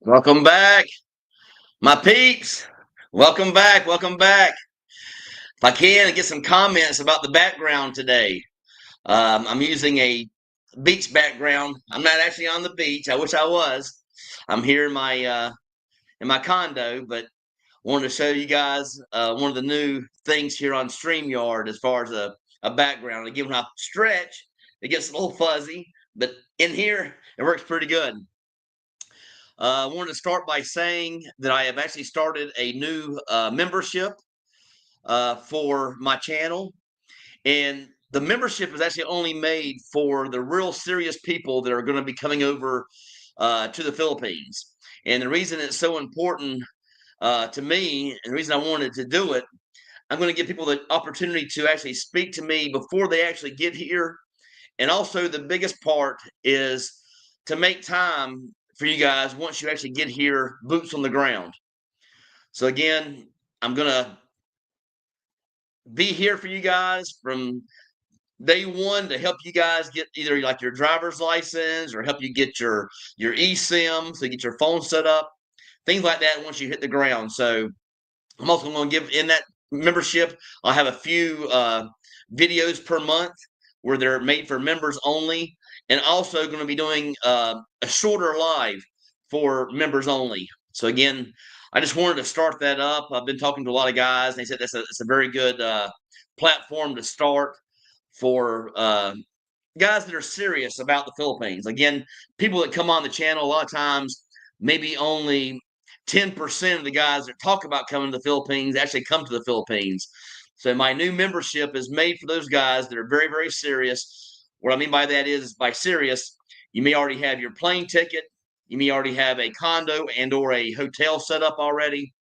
Welcome back, my peeps. Welcome back. Welcome back. If I can, get some comments about the background today. I'm using a beach background. I'm not actually on the beach. I wish I was. I'm here in my condo, but wanted to show you guys one of the new things here on StreamYard as far as a background. Again, when I stretch, it gets a little fuzzy, but in here, it works pretty good. I wanted to start by saying that I have actually started a new membership for my channel. And the membership is actually only made for the real serious people that are going to be coming over to the Philippines. And the reason it's so important to me, and the reason I wanted to do it, I'm going to give people the opportunity to actually speak to me before they actually get here. And also, the biggest part is to make time for you guys once you actually get here, boots on the ground. So again, I'm gonna be here for you guys from day one to help you guys get either like your driver's license or help you get your eSIM, so you get your phone set up, things like that once you hit the ground. So I'm also going to give in that membership, I'll have a few videos per month where they're made for members only, and also going to be doing a shorter live for members only. So again, I just wanted to start that up. I've been talking to a lot of guys, and they said it's a very good platform to start for guys that are serious about the Philippines. Again, people that come on the channel, a lot of times, maybe only 10% of the guys that talk about coming to the Philippines actually come to the Philippines. So my new membership is made for those guys that are very, very serious. What I mean by that is, by serious, you may already have your plane ticket, you may already have a condo and or a hotel set up already.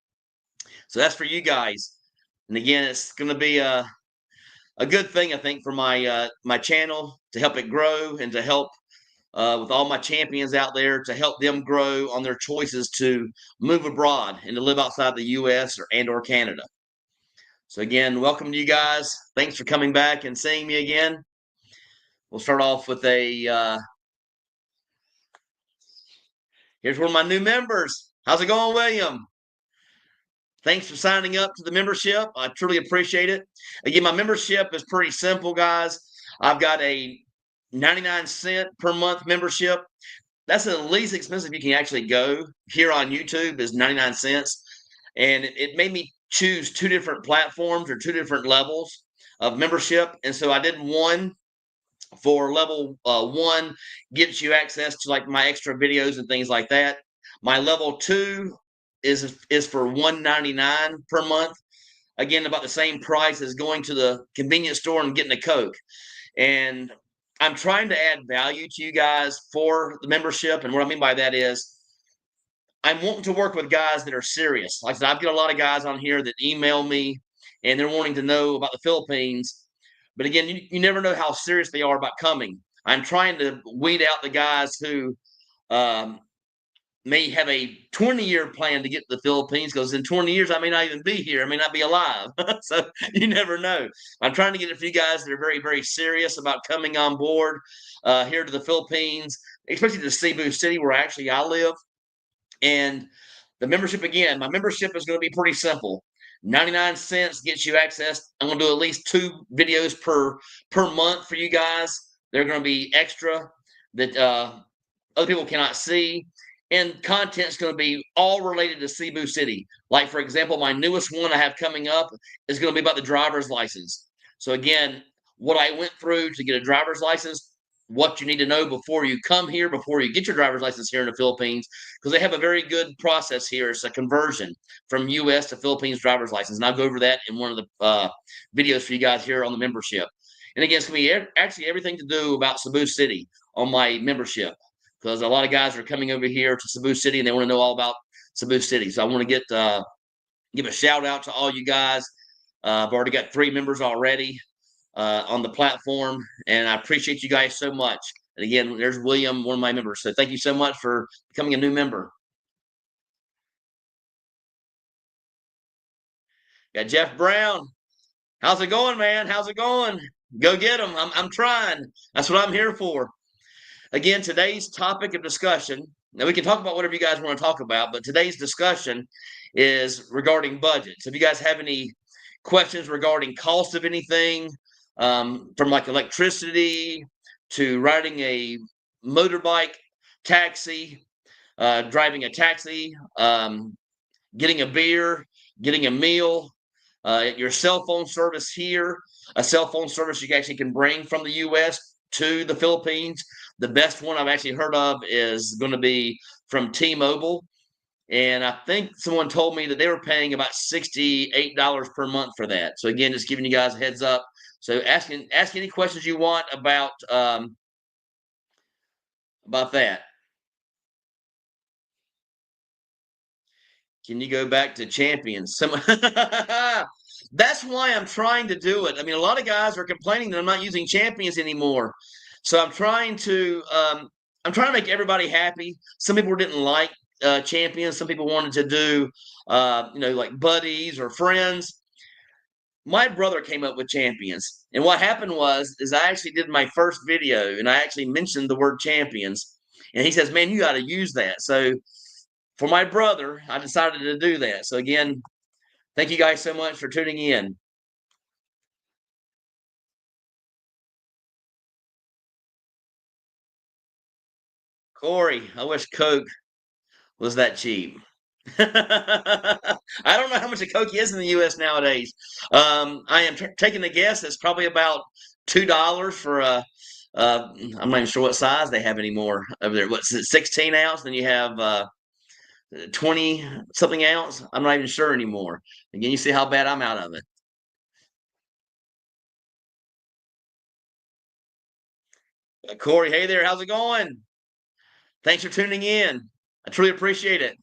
So that's for you guys. And again, it's going to be a good thing, I think, for my channel, to help it grow and to help with all my champions out there, to help them grow on their choices to move abroad and to live outside the U.S. or Canada. So again, welcome to you guys. Thanks for coming back and seeing me again. We'll start off with here's one of my new members. How's it going, William? Thanks for signing up to the membership. I truly appreciate it. Again, my membership is pretty simple, guys. I've got a 99-cent per month membership. That's the least expensive you can actually go here on YouTube, is 99 cents. And it made me choose two different platforms or two different levels of membership. And so I did one for level one, gives you access to like my extra videos and things like that. My level two is for $1.99 per month. Again, about the same price as going to the convenience store and getting a Coke. And I'm trying to add value to you guys for the membership. And what I mean by that is, I'm wanting to work with guys that are serious. Like I said, I've got a lot of guys on here that email me and they're wanting to know about the Philippines. But again, you never know how serious they are about coming. I'm trying to weed out the guys who um, may have a 20-year plan to get to the Philippines, because in 20 years, I may not even be here. I may not be alive. So you never know. I'm trying to get a few guys that are very, very serious about coming on board here to the Philippines, especially to Cebu City, where actually I live. And the membership, again, my membership is going to be pretty simple. 99 cents gets you access. I'm going to do at least 2 videos per month for you guys. They're going to be extra that other people cannot see. And content's going to be all related to Cebu City. Like, for example, my newest one I have coming up is going to be about the driver's license. So again, what I went through to get a driver's license, what you need to know before you come here, before you get your driver's license here in the Philippines, because they have a very good process here. It's a conversion from U.S. to Philippines driver's license. And I'll go over that in one of the videos for you guys here on the membership. And again, it's going to be actually everything to do about Cebu City on my membership, because a lot of guys are coming over here to Cebu City and they want to know all about Cebu City. So I want to give a shout out to all you guys. I've already got 3 members already on the platform, and I appreciate you guys so much. And again, there's William, one of my members. So thank you so much for becoming a new member. Got Jeff Brown. How's it going, man? How's it going? Go get them. I'm trying. That's what I'm here for. Again, today's topic of discussion, Now we can talk about whatever you guys want to talk about, but today's discussion is regarding budgets. If you guys have any questions regarding cost of anything, from like electricity to riding a motorbike, taxi, driving a taxi, getting a beer, getting a meal, your cell phone service here, a cell phone service you actually can bring from the U.S. to the Philippines. The best one I've actually heard of is going to be from T-Mobile. And I think someone told me that they were paying about $68 per month for that. So again, just giving you guys a heads up. So ask any questions you want about that. Can you go back to champions? That's why I'm trying to do it. I mean, a lot of guys are complaining that I'm not using champions anymore. So I'm trying to make everybody happy. Some people didn't like champions. Some people wanted to do like buddies or friends. My brother came up with champions, and what happened is I actually did my first video, and I actually mentioned the word champions, and he says, "Man, you got to use that." So for my brother, I decided to do that. So again, thank you guys so much for tuning in. Corey, I wish Coke was that cheap. I don't know how much a Coke is in the U.S. nowadays. I am taking a guess. It's probably about $2 for a. I'm not even sure what size they have anymore over there. What's it, 16 ounce? Then you have 20 something ounce. I'm not even sure anymore. Again, you see how bad I'm out of it. Corey, hey there, how's it going? Thanks for tuning in. I truly appreciate it.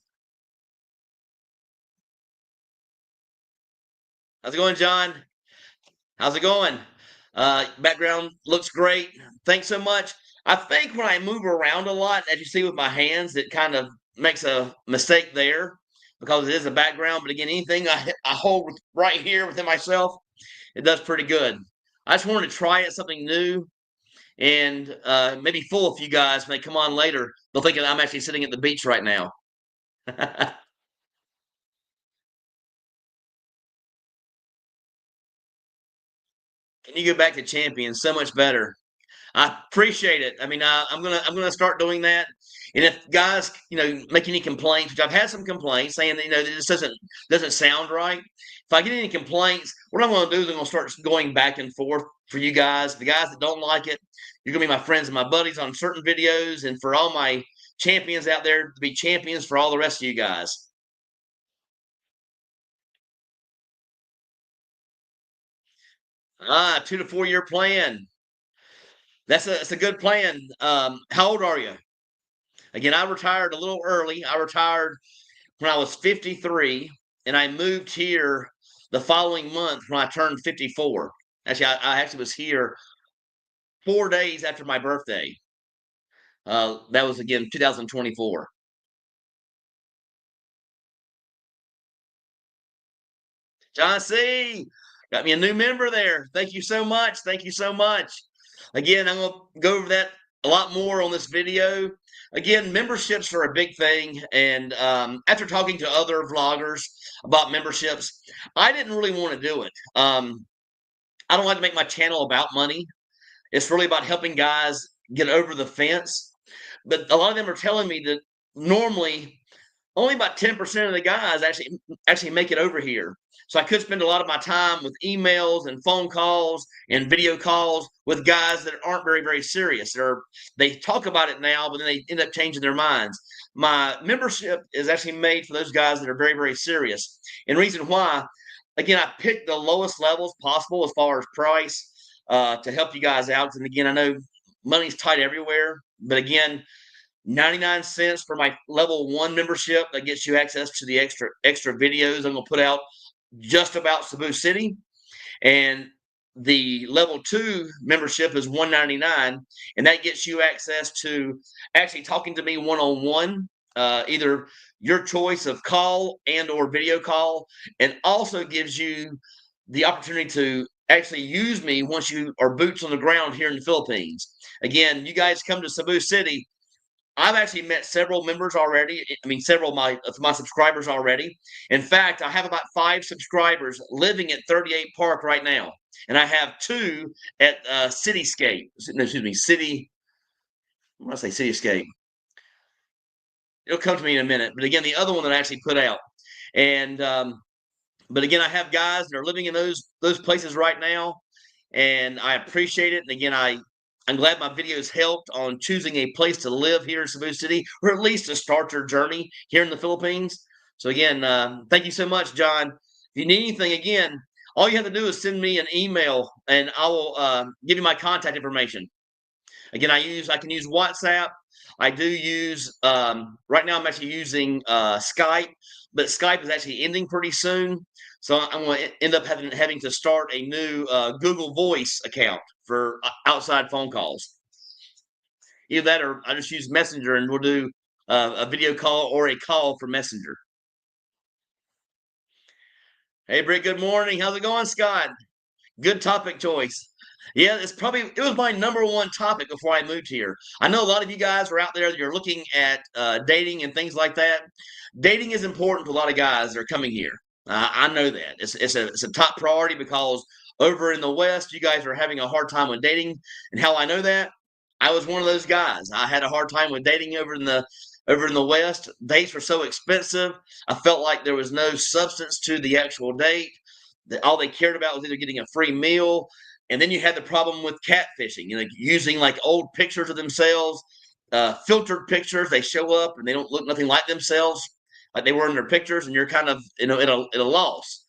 How's it going, John? How's it going? Background looks great. Thanks so much. I think when I move around a lot, as you see with my hands, it kind of makes a mistake there because it is a background. But again, anything I hold right here within myself, it does pretty good. I just wanted to try it, something new, and maybe fool a few guys when they come on later. They'll think that I'm actually sitting at the beach right now. Can you go back to champion? So much better. I appreciate it. I mean, I'm gonna start doing that. And if guys, make any complaints, which I've had some complaints saying that that this doesn't sound right. If I get any complaints, what I'm gonna do is I'm gonna start going back and forth for you guys. The guys that don't like it, you're gonna be my friends and my buddies on certain videos, and for all my champions out there to be champions for all the rest of you guys. 2 to 4 year plan. That's a good plan. How old are you? Again, I retired a little early. I retired when I was 53, and I moved here the following month when I turned 54. Actually, I actually was here 4 days after my birthday. That was again 2024. John C. Got me a new member there. Thank you so much. Thank you so much. Again, I'm going to go over that a lot more on this video. Again, memberships are a big thing. And after talking to other vloggers about memberships, I didn't really want to do it. I don't like to make my channel about money. It's really about helping guys get over the fence. But a lot of them are telling me that normally only about 10% of the guys actually make it over here. So I could spend a lot of my time with emails and phone calls and video calls with guys that aren't very, very serious. They talk about it now, but then they end up changing their minds. My membership is actually made for those guys that are very, very serious. And reason why, again, I picked the lowest levels possible as far as price to help you guys out. And again, I know money's tight everywhere, but again, 99 cents for my level 1 membership that gets you access to the extra videos I'm going to put out just about Cebu City. And the level 2 membership is $199, and that gets you access to actually talking to me one-on-one, either your choice of call and or video call, and also gives you the opportunity to actually use me once you are boots on the ground here in the Philippines. Again, you guys come to Cebu City, I've actually met several members already. I mean, several of my subscribers already. In fact, I have about 5 subscribers living at 38 Park right now, and I have 2 at Cityscape. No, excuse me, City. When I say Cityscape, it'll come to me in a minute. But again, the other one that I actually put out, and but again, I have guys that are living in those places right now, and I appreciate it. And again, I'm glad my videos helped on choosing a place to live here in Cebu City, or at least to start your journey here in the Philippines. So again, thank you so much, John. If you need anything, again, all you have to do is send me an email, and I will give you my contact information. Again, I can use WhatsApp. I do use right now. I'm actually using Skype, but Skype is actually ending pretty soon, so I'm going to end up having to start a new Google Voice account for outside phone calls. Either that, or I just use Messenger, and we'll do a video call or a call for Messenger. Hey, Britt. Good morning. How's it going, Scott? Good topic choice. Yeah, it was my number one topic before I moved here. I know a lot of you guys are out there that you're looking at dating and things like that. Dating is important to a lot of guys that are coming here. I know that it's a top priority because over in the West, you guys are having a hard time with dating. And how I know that, I was one of those guys. I had a hard time with dating over in the West. Dates were so expensive. I felt like there was no substance to the actual date. That all they cared about was either getting a free meal, and then you had the problem with catfishing, using like old pictures of themselves, filtered pictures. They show up and they don't look nothing like themselves, like they were in their pictures, and you're kind of at a loss.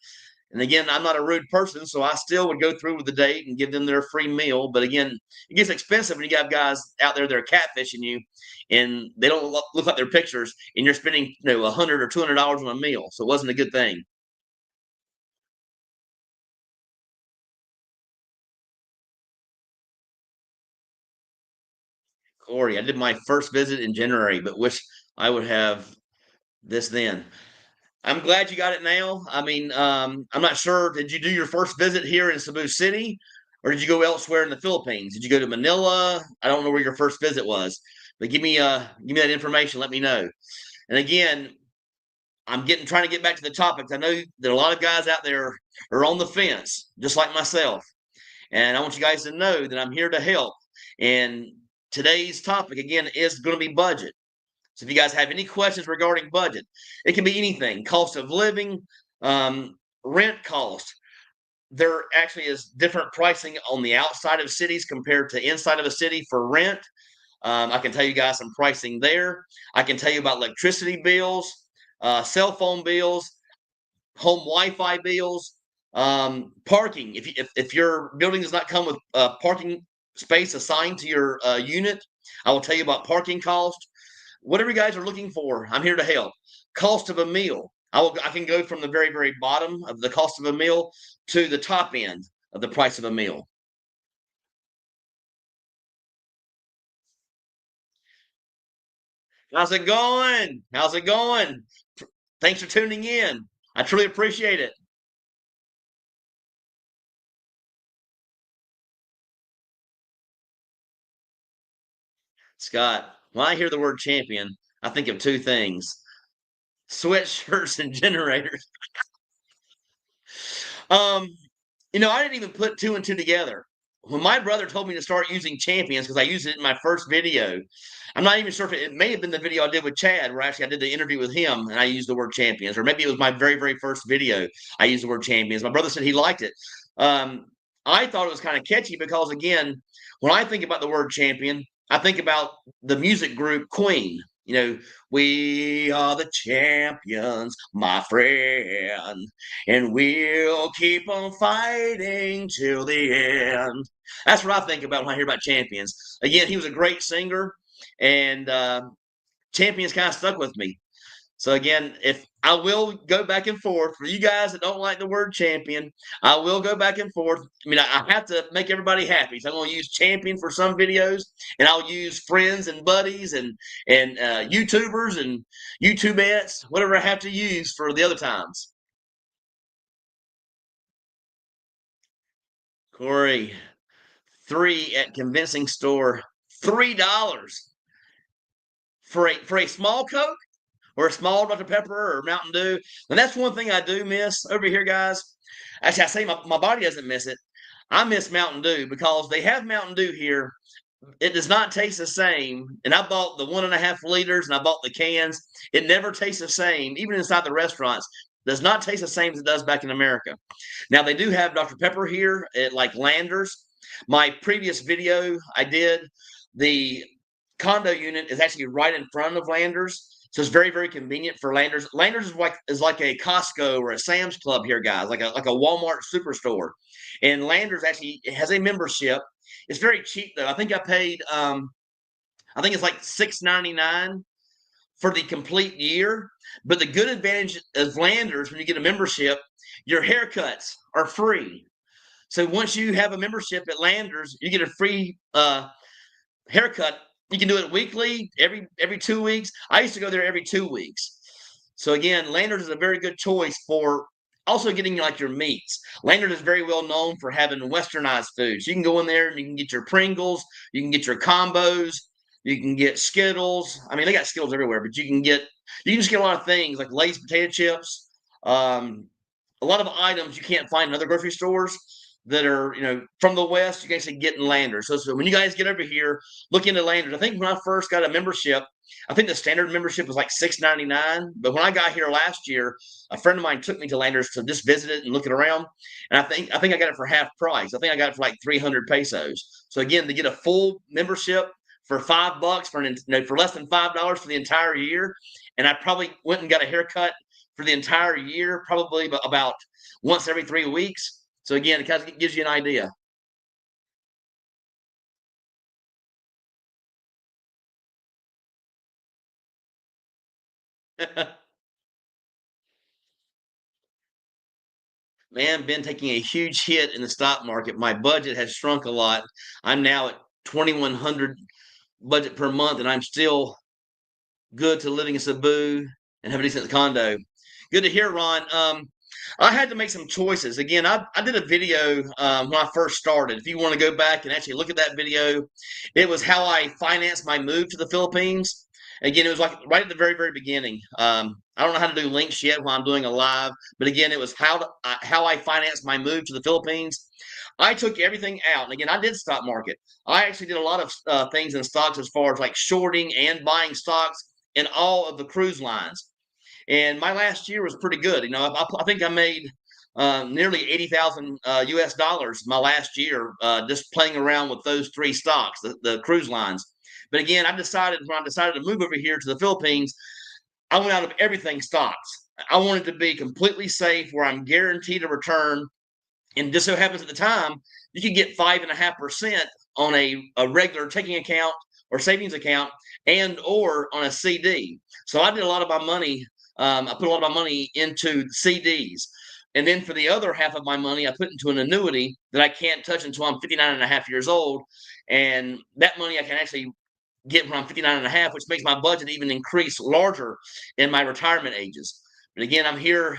And again, I'm not a rude person, so I still would go through with the date and give them their free meal. But again, it gets expensive when you have guys out there that are catfishing you, and they don't look like their pictures, and you're spending $100 or $200 on a meal. So it wasn't a good thing. Corey, I did my first visit in January, but wish I would have this then. I'm glad you got it now. I mean, I'm not sure. Did you do your first visit here in Cebu City, or did you go elsewhere in the Philippines? Did you go to Manila? I don't know where your first visit was, but give me that information. Let me know. And again, I'm getting trying to get back to the topics. I know that a lot of guys out there are on the fence, just like myself. And I want you guys to know that I'm here to help. And today's topic, again, is going to be budget. So if you guys have any questions regarding budget, it can be anything: cost of living, rent cost. There actually is different pricing on the outside of cities compared to inside of a city for rent. I can tell you guys some pricing there. I can tell you about electricity bills, cell phone bills, home Wi-Fi bills, parking. If your building does not come with parking space assigned to your unit, I will tell you about parking cost. Whatever you guys are looking for, I'm here to help. Cost of a meal. I can go from the very bottom of the cost of a meal to the top end of the price of a meal. How's it going? How's it going? Thanks for tuning in. I truly appreciate it. Scott, when I hear the word champion, I think of 2 things: sweatshirts and generators. Um, I didn't even put 2 and 2 together. When my brother told me to start using champions, because I used it in my first video, I'm not even sure if it may have been the video I did with Chad, where actually I did the interview with him and I used the word champions, or maybe it was my very first video. I used the word champions. My brother said he liked it. Um, I thought it was kind of catchy because, again, when I think about the word champion, I think about the music group Queen. We are the champions, my friend, and we'll keep on fighting till the end. That's what I think about when I hear about champions. Again, he was a great singer, and champions kind of stuck with me. So again, if I will go back and forth for you guys that don't like the word champion, I will go back and forth. I mean, I have to make everybody happy, so I'm going to use champion for some videos, and I'll use friends and buddies and YouTubers and YouTubettes, whatever I have to use for the other times. Corey, 3 at convincing store, $3. for a small Coke or a small Dr. Pepper or Mountain Dew, and that's one thing I do miss over here, guys. Actually, I say my body doesn't miss it. I miss Mountain Dew because they have Mountain Dew here. It does not taste the same. And I bought the 1.5 liters and I bought the cans. It never tastes the same, even inside the restaurants. Does not taste the same as it does back in America. Now they do have Dr. Pepper here at like Landers. My previous video I did, the condo unit is actually right in front of Landers. So it's very, very convenient for Landers. Landers is like a Costco or a Sam's Club here, guys, like a Walmart superstore. And Landers actually has a membership. It's very cheap though. I think I paid I think it's like $6.99 for the complete year. But the good advantage of Landers when you get a membership, your haircuts are free. So once you have a membership at Landers, you get a free haircut. You can do it weekly, every 2 weeks. I used to go there every 2 weeks. So again, Landers is a very good choice for also getting like your meats. Landers is very well known for having westernized foods. You can go in there and you can get your Pringles, you can get your combos, you can get Skittles. I mean, they got Skittles everywhere, but you can just get a lot of things like Lay's potato chips, a lot of items you can't find in other grocery stores that are, from the West, you can actually get in Landers. So when you guys get over here, look into Landers. I think when I first got a membership, I think the standard membership was like $6.99. But when I got here last year, a friend of mine took me to Landers to just visit it and look it around. And I think I got it for half price. I think I got it for like 300 pesos. So again, to get a full membership for $5 for less than $5 for the entire year, and I probably went and got a haircut for the entire year, probably about once every 3 weeks. So again, it kind of gives you an idea. Man, been taking a huge hit in the stock market. My budget has shrunk a lot. I'm now at 2,100 budget per month, and I'm still good to living in Cebu and have a decent condo. Good to hear, Ron. I had to make some choices. Again, I did a video when I first started. If you want to go back and actually look at that video, it was how I financed my move to the Philippines. Again, it was like right at the very, very beginning. I don't know how to do links yet while I'm doing a live, but again, it was how I financed my move to the Philippines. I took everything out. And again, I did stock market. I actually did a lot of things in stocks as far as like shorting and buying stocks in all of the cruise lines. And my last year was pretty good. I think I made nearly 80,000 US dollars my last year just playing around with those three stocks, the cruise lines. But again, when I decided to move over here to the Philippines, I went out of everything stocks. I wanted to be completely safe where I'm guaranteed a return. And just so happens at the time, you could get 5.5% on a regular checking account or savings account and or on a CD. So I did a lot of my money. I put a lot of my money into CDs. And then for the other half of my money, I put into an annuity that I can't touch until I'm 59 and a half years old. And that money I can actually get when I'm 59 and a half, which makes my budget even increase larger in my retirement ages. But again, I'm here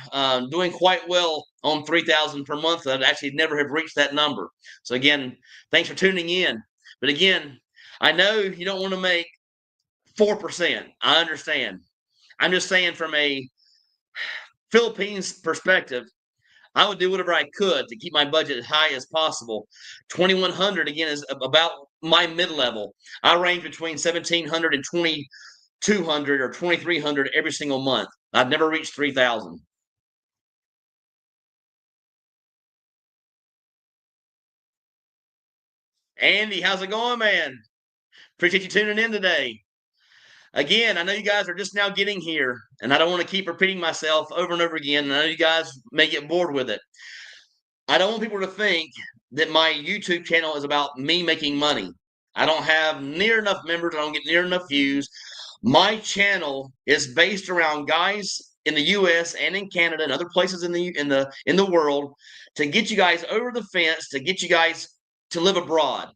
doing quite well on 3,000 per month. I'd actually never have reached that number. So again, thanks for tuning in. But again, I know you don't want to make 4%. I understand. I'm just saying from a Philippines perspective, I would do whatever I could to keep my budget as high as possible. 2,100 again is about my mid-level. I range between 1,700 and 2,200 or 2,300 every single month. I've never reached 3,000. Andy, how's it going, man? Appreciate you tuning in today. Again, I know you guys are just now getting here, and I don't want to keep repeating myself over and over again. I know you guys may get bored with it. I don't want people to think that my YouTube channel is about me making money. I don't have near enough members. I don't get near enough views. My channel is based around guys in the U.S. and in Canada and other places in the world to get you guys over the fence, to get you guys to live abroad.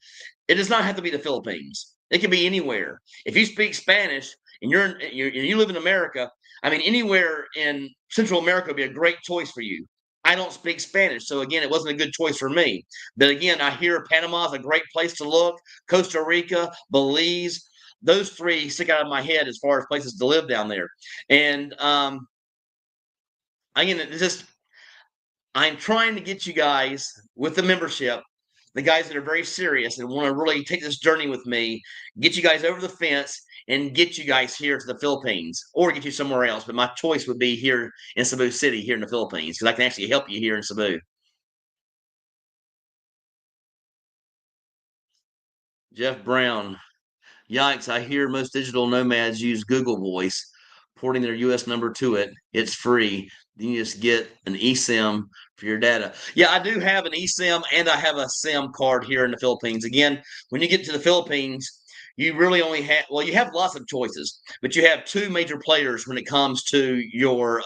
It does not have to be the Philippines. It can be anywhere. If you speak Spanish and you live in America, I mean, anywhere in Central America would be a great choice for you. I don't speak Spanish, so again, it wasn't a good choice for me. But again, I hear Panama is a great place to look. Costa Rica, Belize, those three stick out of my head as far as places to live down there. And again, it's just I'm trying to get you guys with the membership, the guys that are very serious and want to really take this journey with me, get you guys over the fence and get you guys here to the Philippines or get you somewhere else. But my choice would be here in Cebu City, here in the Philippines, because I can actually help you here in Cebu. Jeff Brown. Yikes, I hear most digital nomads use Google Voice, porting their US number to it. It's free. Then you just get an eSIM for your data. Yeah, I do have an eSIM and I have a SIM card here in the Philippines. Again, when you get to the Philippines, you really only have, well, you have lots of choices, but you have two major players when it comes to your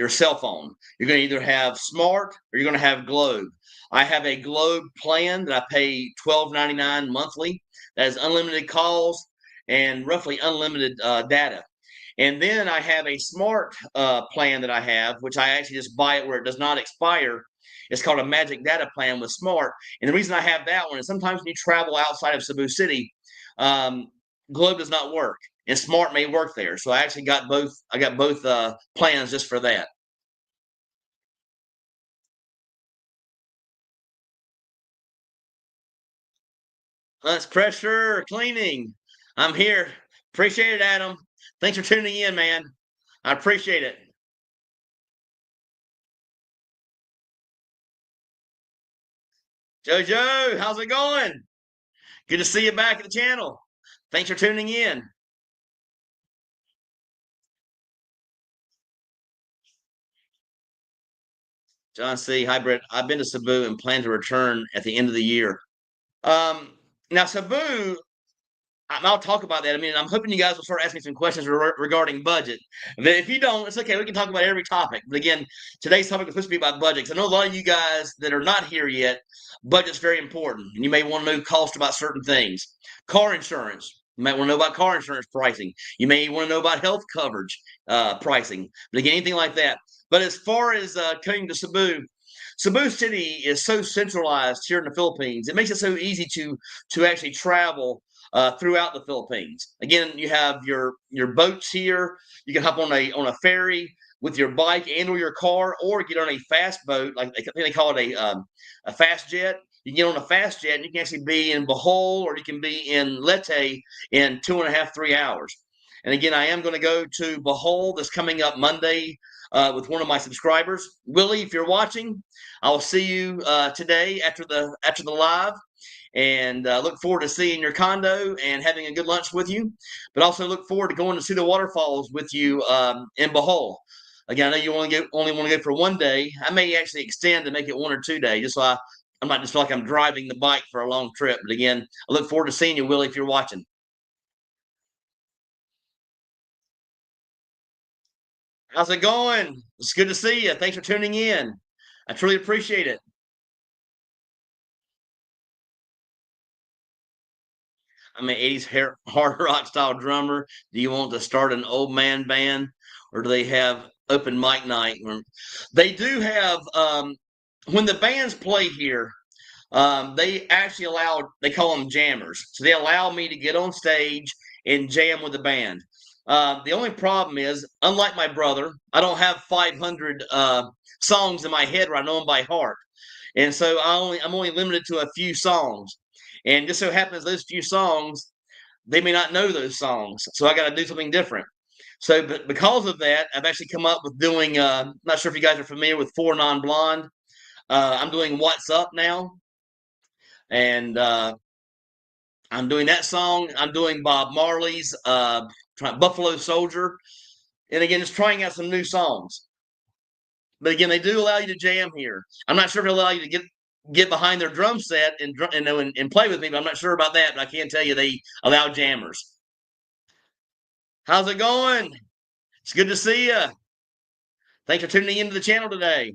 cell phone. You're going to either have Smart or you're going to have Globe. I have a Globe plan that I pay $12.99 monthly. That has unlimited calls and roughly unlimited data. And then I have a Smart plan that I have, which I actually just buy it where it does not expire. It's called a Magic Data Plan with Smart. And the reason I have that one is sometimes when you travel outside of Cebu City, Globe does not work, and Smart may work there. So I actually got both. I got both plans just for that. That's pressure cleaning. I'm here. Appreciate it, Adam. Thanks for tuning in, man. I appreciate it. Jojo, how's it going? Good to see you back at the channel. Thanks for tuning in. John C. Hi, Brett. I've been to Cebu and plan to return at the end of the year. Now, Cebu, I'll talk about that. I mean, I'm hoping you guys will start asking some questions regarding budget. But if you don't, it's okay. We can talk about every topic. But again, today's topic is supposed to be about budgets. I know a lot of you guys that are not here yet, budget's very important. And you may want to know cost about certain things. Car insurance. You might want to know about car insurance pricing. You may want to know about health coverage pricing. But again, anything like that. But as far as coming to Cebu, Cebu City is so centralized here in the Philippines. It makes it so easy to actually travel throughout the Philippines. Again, you have your boats here. You can hop on a ferry with your bike and or your car, or get on a fast boat, like I think they call it a fast jet. You can get on a fast jet and you can actually be in Bohol or you can be in Leyte in 2.5, 3 hours. And again, I am going to go to Bohol this coming up Monday with one of my subscribers. Willie, if you're watching, I will see you today after the live, and look forward to seeing your condo and having a good lunch with you. But also look forward to going to see the waterfalls with you in Bohol. Again, I know you only want to go for one day. I may actually extend to make it 1 or 2 days, just so I'm not just feel like I'm driving the bike for a long trip. But again, I look forward to seeing you, Willie, if you're watching. How's it going? It's good to see you. Thanks for tuning in. I truly appreciate it. I'm an 80s hard rock style drummer. Do you want to start an old man band, or do they have open mic night? They do have, when the bands play here, they actually they call them jammers. So they allow me to get on stage and jam with the band. The only problem is, unlike my brother, I don't have 500 songs in my head where I know them by heart. And so I'm only limited to a few songs. And just so happens those few songs, they may not know those songs. So I got to do something different. So, but because of that, I've actually come up with doing. Not sure if you guys are familiar with Four Non Blonde. I'm doing What's Up now, and I'm doing that song. I'm doing Bob Marley's Buffalo Soldier, and again, just trying out some new songs. But again, they do allow you to jam here. I'm not sure if they allow you to get behind their drum set and play with me, but I'm not sure about that. But I can tell you they allow jammers. How's it going? It's good to see you. Thanks for tuning into the channel today.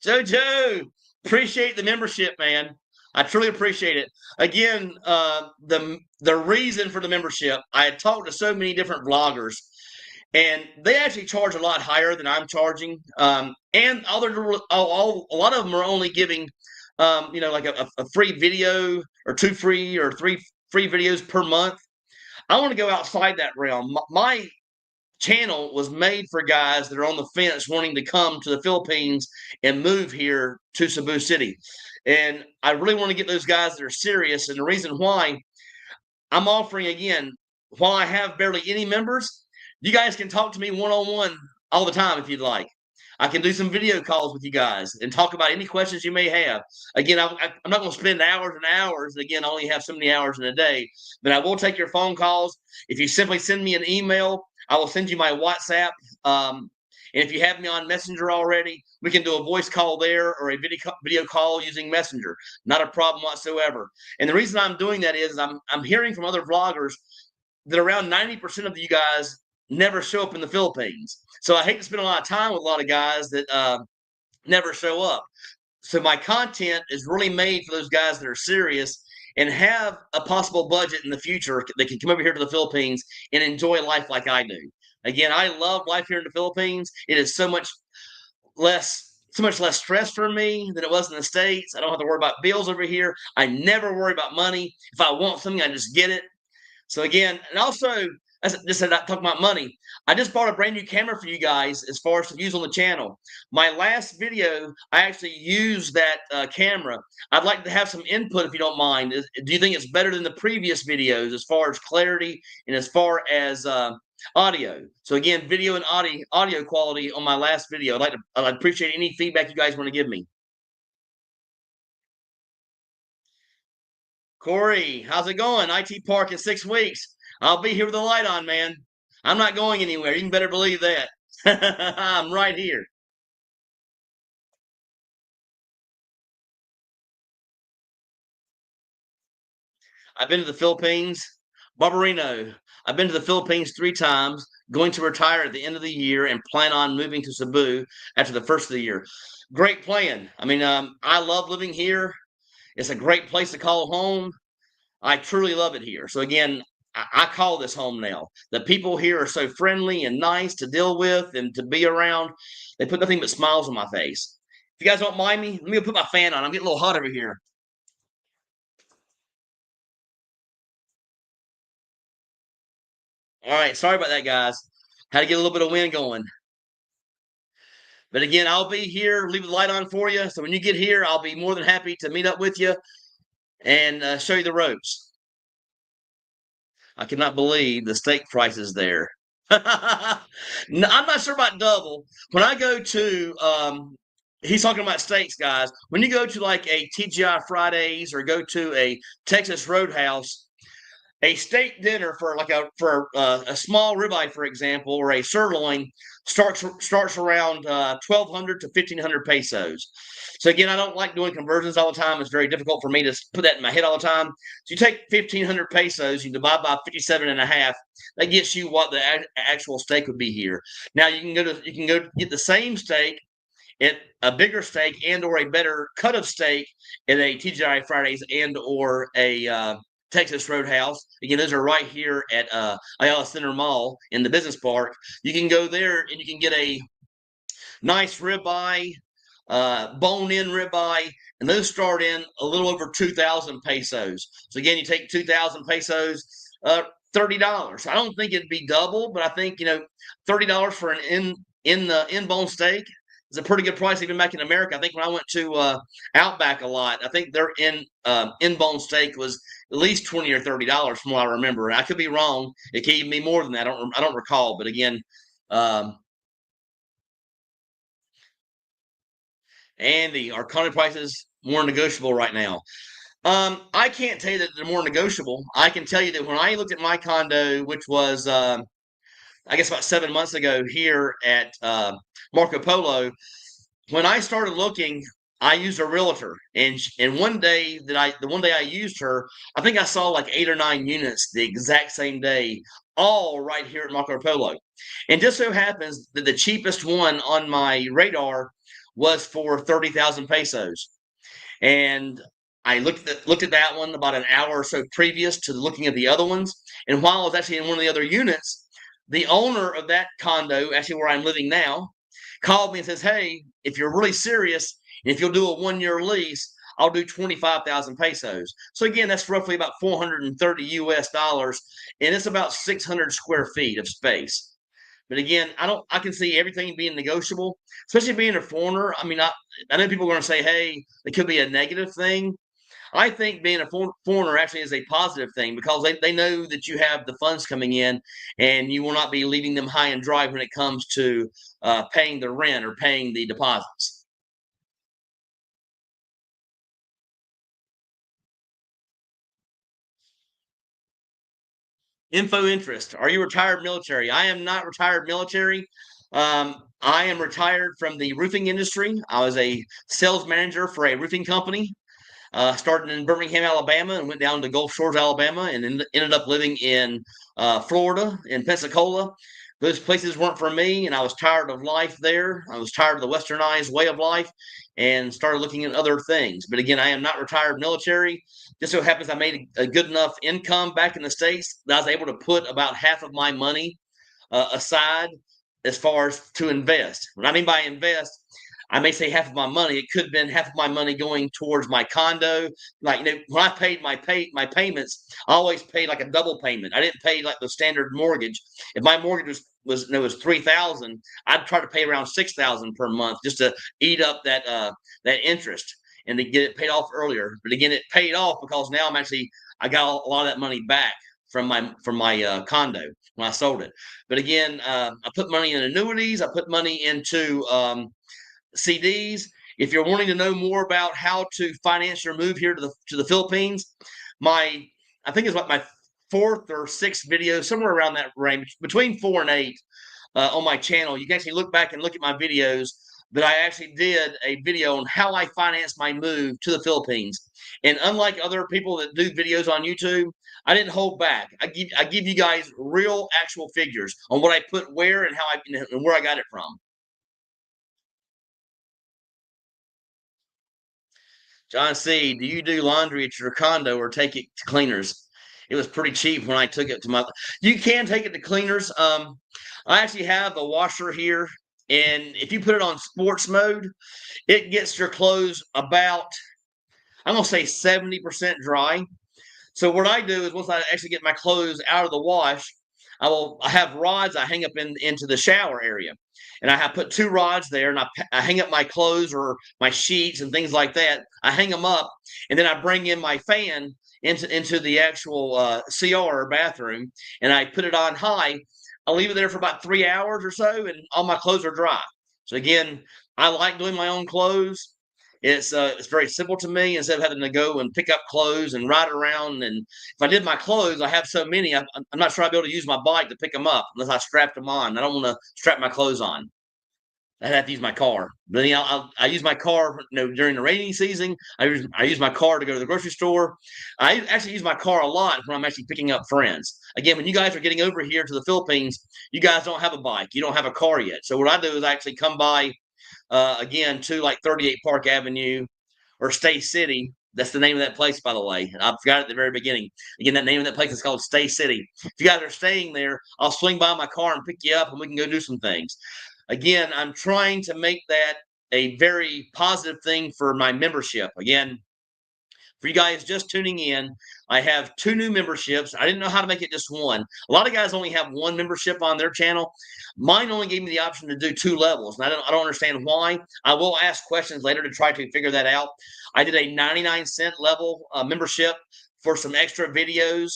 Jojo, appreciate the membership, man. I truly appreciate it. Again, the reason for the membership, I had talked to so many different vloggers, and they actually charge a lot higher than I'm charging. And a lot of them are only giving like a free video or two free or three free videos per month. I want to go outside that realm. My channel was made for guys that are on the fence wanting to come to the Philippines and move here to Cebu City. And I really want to get those guys that are serious. And the reason why I'm offering again, while I have barely any members, you guys can talk to me one on one all the time if you'd like. I can do some video calls with you guys and talk about any questions you may have. Again, I'm not going to spend hours and hours. Again, I only have so many hours in a day, but I will take your phone calls. If you simply send me an email, I will send you my WhatsApp. And if you have me on Messenger already, we can do a voice call there or a video call using Messenger. Not a problem whatsoever. And the reason I'm doing that is I'm hearing from other vloggers that around 90% of you guys never show up in the Philippines. So I hate to spend a lot of time with a lot of guys that never show up. So my content is really made for those guys that are serious and have a possible budget in the future. They can come over here to the Philippines and enjoy life like I do. Again, I love life here in the Philippines. It is so much less stress for me than it was in the States. I don't have to worry about bills over here. I never worry about money. If I want something, I just get it. So again, and also, just talking about money, I just bought a brand new camera for you guys as far as to use on the channel. My last video, I actually used that camera. I'd like to have some input if you don't mind. Do you think it's better than the previous videos as far as clarity and as far as audio? So again, video and audio quality on my last video. I'd appreciate any feedback you guys want to give me. Corey, how's it going? IT Park in 6 weeks. I'll be here with the light on, man. I'm not going anywhere. You can better believe that. I'm right here. I've been to the Philippines, Barbarino. I've been to the Philippines 3 times, going to retire at the end of the year and plan on moving to Cebu after the first of the year. Great plan. I mean, I love living here. It's a great place to call home. I truly love it here. So again, I call this home now. The people here are so friendly and nice to deal with and to be around. They put nothing but smiles on my face. If you guys don't mind me, let me put my fan on. I'm getting a little hot over here. All right, sorry about that, guys. Had to get a little bit of wind going. But again, I'll be here, leave the light on for you. So when you get here, I'll be more than happy to meet up with you and show you the ropes. I cannot believe the steak prices there. No, I'm not sure about double. When I go to, he's talking about steaks, guys. When you go to like a TGI Fridays or go to a Texas Roadhouse, a steak dinner for like a small ribeye, for example, or a sirloin starts around 1,200 to 1,500 pesos. So again, I don't like doing conversions all the time. It's very difficult for me to put that in my head all the time. So you take 1,500 pesos, you divide by 57 and a half. That gets you what the actual steak would be here. Now you can go get the same steak at a bigger steak and or a better cut of steak at a TGI Fridays and or a Texas Roadhouse. Again, those are right here at Ayala Center Mall in the business park. You can go there and you can get a nice ribeye, bone-in ribeye, and those start in a little over 2,000 pesos. So again, you take 2,000 pesos, $30. I don't think it'd be double, but I think $30 for an in-bone steak is a pretty good price even back in America. I think when I went to Outback a lot, I think their in-bone steak was at least $20 or $30 from what I remember. I could be wrong. It could even be more than that. I don't recall. But again, Andy, our condo prices more negotiable right now. I can't tell you that they're more negotiable. I can tell you that when I looked at my condo, which was I guess about 7 months ago here at Marco Polo, when I started looking, I used a realtor, and one day I used her, I think I saw like 8 or 9 units the exact same day, all right here at Marco Polo. And just so happens that the cheapest one on my radar was for 30,000 pesos. And I looked at that one about an hour or so previous to looking at the other ones. And while I was actually in one of the other units, the owner of that condo, actually where I'm living now, called me and says, "Hey, if you're really serious and if you'll do a 1-year lease, I'll do 25,000 pesos. So again, that's roughly about 430 US dollars, and it's about 600 square feet of space. But again, I can see everything being negotiable, especially being a foreigner. I mean, I know people are going to say, hey, it could be a negative thing. I think being a foreigner actually is a positive thing because they know that you have the funds coming in and you will not be leaving them high and dry when it comes to paying the rent or paying the deposits. Info interest. Are you retired military? I am not retired military. I am retired from the roofing industry. I was a sales manager for a roofing company. Started in Birmingham, Alabama, and went down to Gulf Shores, Alabama, and ended up living in Florida, in Pensacola. Those places weren't for me, and I was tired of life there. I was tired of the westernized way of life and started looking at other things. But again, I am not retired military. Just so happens I made a good enough income back in the States that I was able to put about half of my money aside as far as to invest. What I mean by invest, I may say half of my money. It could have been half of my money going towards my condo. Like, when I paid my payments, I always paid like a double payment. I didn't pay like the standard mortgage. If my mortgage was 3,000, I'd try to pay around 6,000 per month just to eat up that interest and to get it paid off earlier. But again, it paid off because now I got a lot of that money back from my condo when I sold it. But again, I put money in annuities. I put money into CDs. If you're wanting to know more about how to finance your move here to the Philippines, I think it's like my fourth or sixth video, somewhere around that range, between 4 and 8, on my channel. You can actually look back and look at my videos. But I actually did a video on how I financed my move to the Philippines. And unlike other people that do videos on YouTube, I didn't hold back. I give you guys real, actual figures on what I put where and and where I got it from. John C., do you do laundry at your condo or take it to cleaners? It was pretty cheap when I took it to my. You can take it to cleaners. I actually have a washer here, and if you put it on sports mode, it gets your clothes about, I'm gonna say 70% dry. So what I do is once I actually get my clothes out of the wash, I have rods I hang up into the shower area, and I have put 2 rods there, and I hang up my clothes or my sheets and things like that. I hang them up, and then I bring in my fan into the actual CR or bathroom, and I put it on high. I leave it there for about 3 hours or so, and all my clothes are dry. So again, I like doing my own clothes. It's very simple to me instead of having to go and pick up clothes and ride around. And if I did my clothes, I have so many, I'm not sure I'd be able to use my bike to pick them up unless I strapped them on. I don't want to strap my clothes on. I'd have to use my car. But I use my car, during the rainy season. I use my car to go to the grocery store. I actually use my car a lot when I'm actually picking up friends. Again, when you guys are getting over here to the Philippines, you guys don't have a bike. You don't have a car yet. So what I do is I actually come by again to like 38 Park Avenue or Stay City. That's the name of that place, by the way. I forgot at the very beginning. Again, that name of that place is called Stay City. If you guys are staying there, I'll swing by my car and pick you up, and we can go do some things. Again, I'm trying to make that a very positive thing for my membership. Again, for you guys just tuning in, I have 2 new memberships. I didn't know how to make it just one. A lot of guys only have one membership on their channel. Mine only gave me the option to do 2 levels, and I don't understand why. I will ask questions later to try to figure that out. I did a 99-cent level membership for some extra videos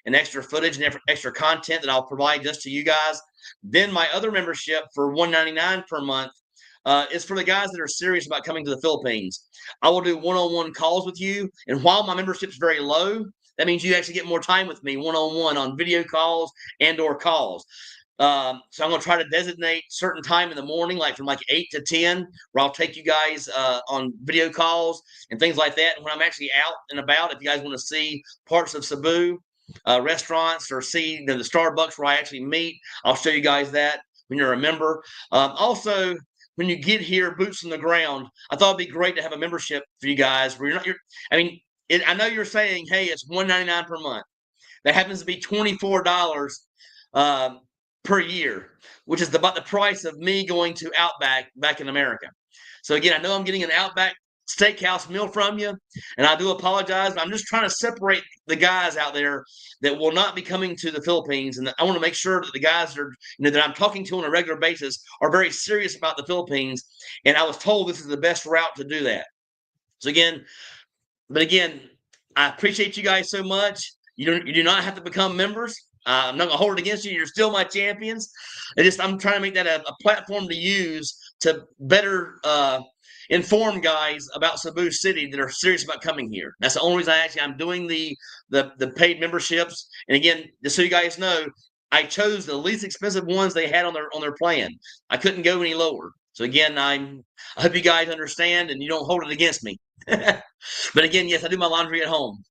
and extra footage and extra content that I'll provide just to you guys. Then my other membership for $199 per month is for the guys that are serious about coming to the Philippines. I will do one-on-one calls with you, and while my membership is very low, that means you actually get more time with me one-on-one on video calls and/or calls. So I'm going to try to designate certain time in the morning, like from like 8 to 10, where I'll take you guys on video calls and things like that. And when I'm actually out and about, if you guys want to see parts of Cebu, restaurants, or see the Starbucks where I actually meet, I'll show you guys that when you're a member. Also, when you get here, boots on the ground, I thought it'd be great to have a membership for you guys where I know you're saying, hey, it's $199 per month. That happens to be $24 per year, which is about the price of me going to Outback back in America. So again, I know I'm getting an Outback steakhouse meal from you, and I do apologize. I'm just trying to separate the guys out there that will not be coming to the Philippines, and I want to make sure that the guys that are, that I'm talking to on a regular basis are very serious about the Philippines. And I was told this is the best route to do that. So again, I appreciate you guys so much. You do not have to become members. I'm not gonna hold it against you. You're still my champions. I'm trying to make that a platform to use to better inform guys about Cebu City that are serious about coming here. That's the only reason I'm doing the paid memberships. And again, just so you guys know, I chose the least expensive ones they had on their plan. I couldn't go any lower. So again, I hope you guys understand and you don't hold it against me. But again, yes, I do my laundry at home.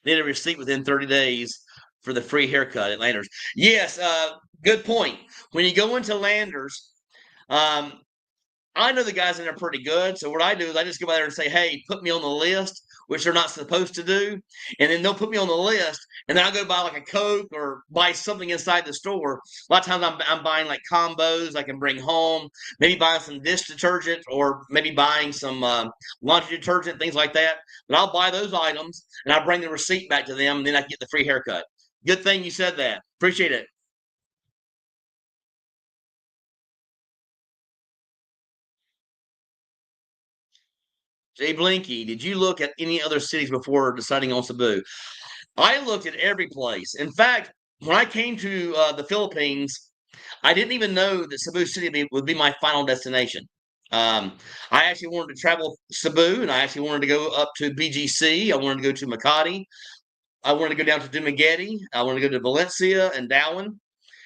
Need a receipt within 30 days for the free haircut at Landers. Yes, good point. When you go into Landers, um, I know the guys in there pretty good. So what I do is I just go by there and say, hey, put me on the list, which they're not supposed to do. And then they'll put me on the list. And then I'll go buy like a Coke or buy something inside the store. A lot of times I'm buying like combos I can bring home, maybe buying some dish detergent or maybe buying some laundry detergent, things like that. But I'll buy those items and I bring the receipt back to them and then I get the free haircut. Good thing you said that. Appreciate it. Jay Blinky, did you look at any other cities before deciding on Cebu? I looked at every place. In fact, when I came to the Philippines, I didn't even know that Cebu City would be my final destination. I actually wanted to travel Cebu, and I actually wanted to go up to BGC. I wanted to go to Makati. I wanted to go down to Dumaguete. I wanted to go to Valencia and Darwin.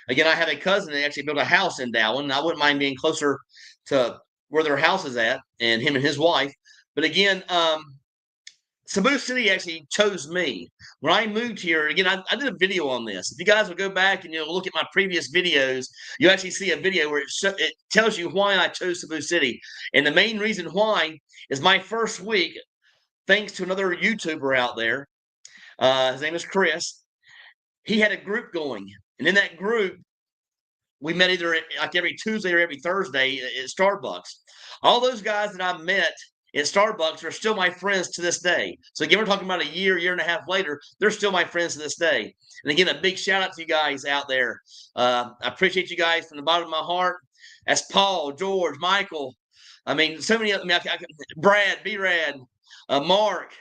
Again, I have a cousin that actually built a house in Darwin, and I wouldn't mind being closer to where their house is at, and him and his wife. But again, Cebu City actually chose me. When I moved here, again, I did a video on this. If you guys will go back and look at my previous videos, you actually see a video where it tells you why I chose Cebu City. And the main reason why is my first week, thanks to another YouTuber out there, his name is Chris, he had a group going. And in that group, we met either like every Tuesday or every Thursday at Starbucks. All those guys that I met at Starbucks are still my friends to this day. So again, we're talking about a year and a half later, they're still my friends to this day. And again, a big shout out to you guys out there. I appreciate you guys from the bottom of my heart. That's Paul, George, Michael. I mean, so many. I mean, Brad, B-Rad, Mark.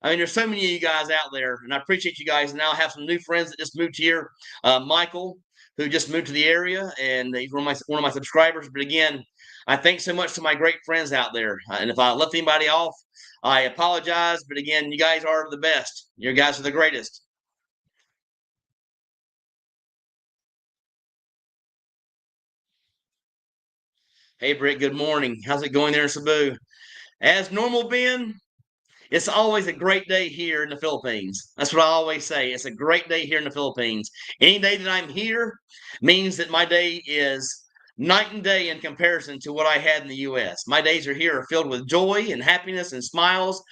I mean, there's so many of you guys out there, and I appreciate you guys. And now I have some new friends that just moved here. Michael, who just moved to the area, and he's one of my subscribers. But again, I thank so much to my great friends out there. And if I left anybody off, I apologize. But again, you guys are the best. You guys are the greatest. Hey, Britt, good morning. How's it going there in Cebu? As normal, Ben, it's always a great day here in the Philippines. That's what I always say. It's a great day here in the Philippines. Any day that I'm here means that my day is night and day in comparison to what I had in the U.S. My days are here are filled with joy and happiness and smiles.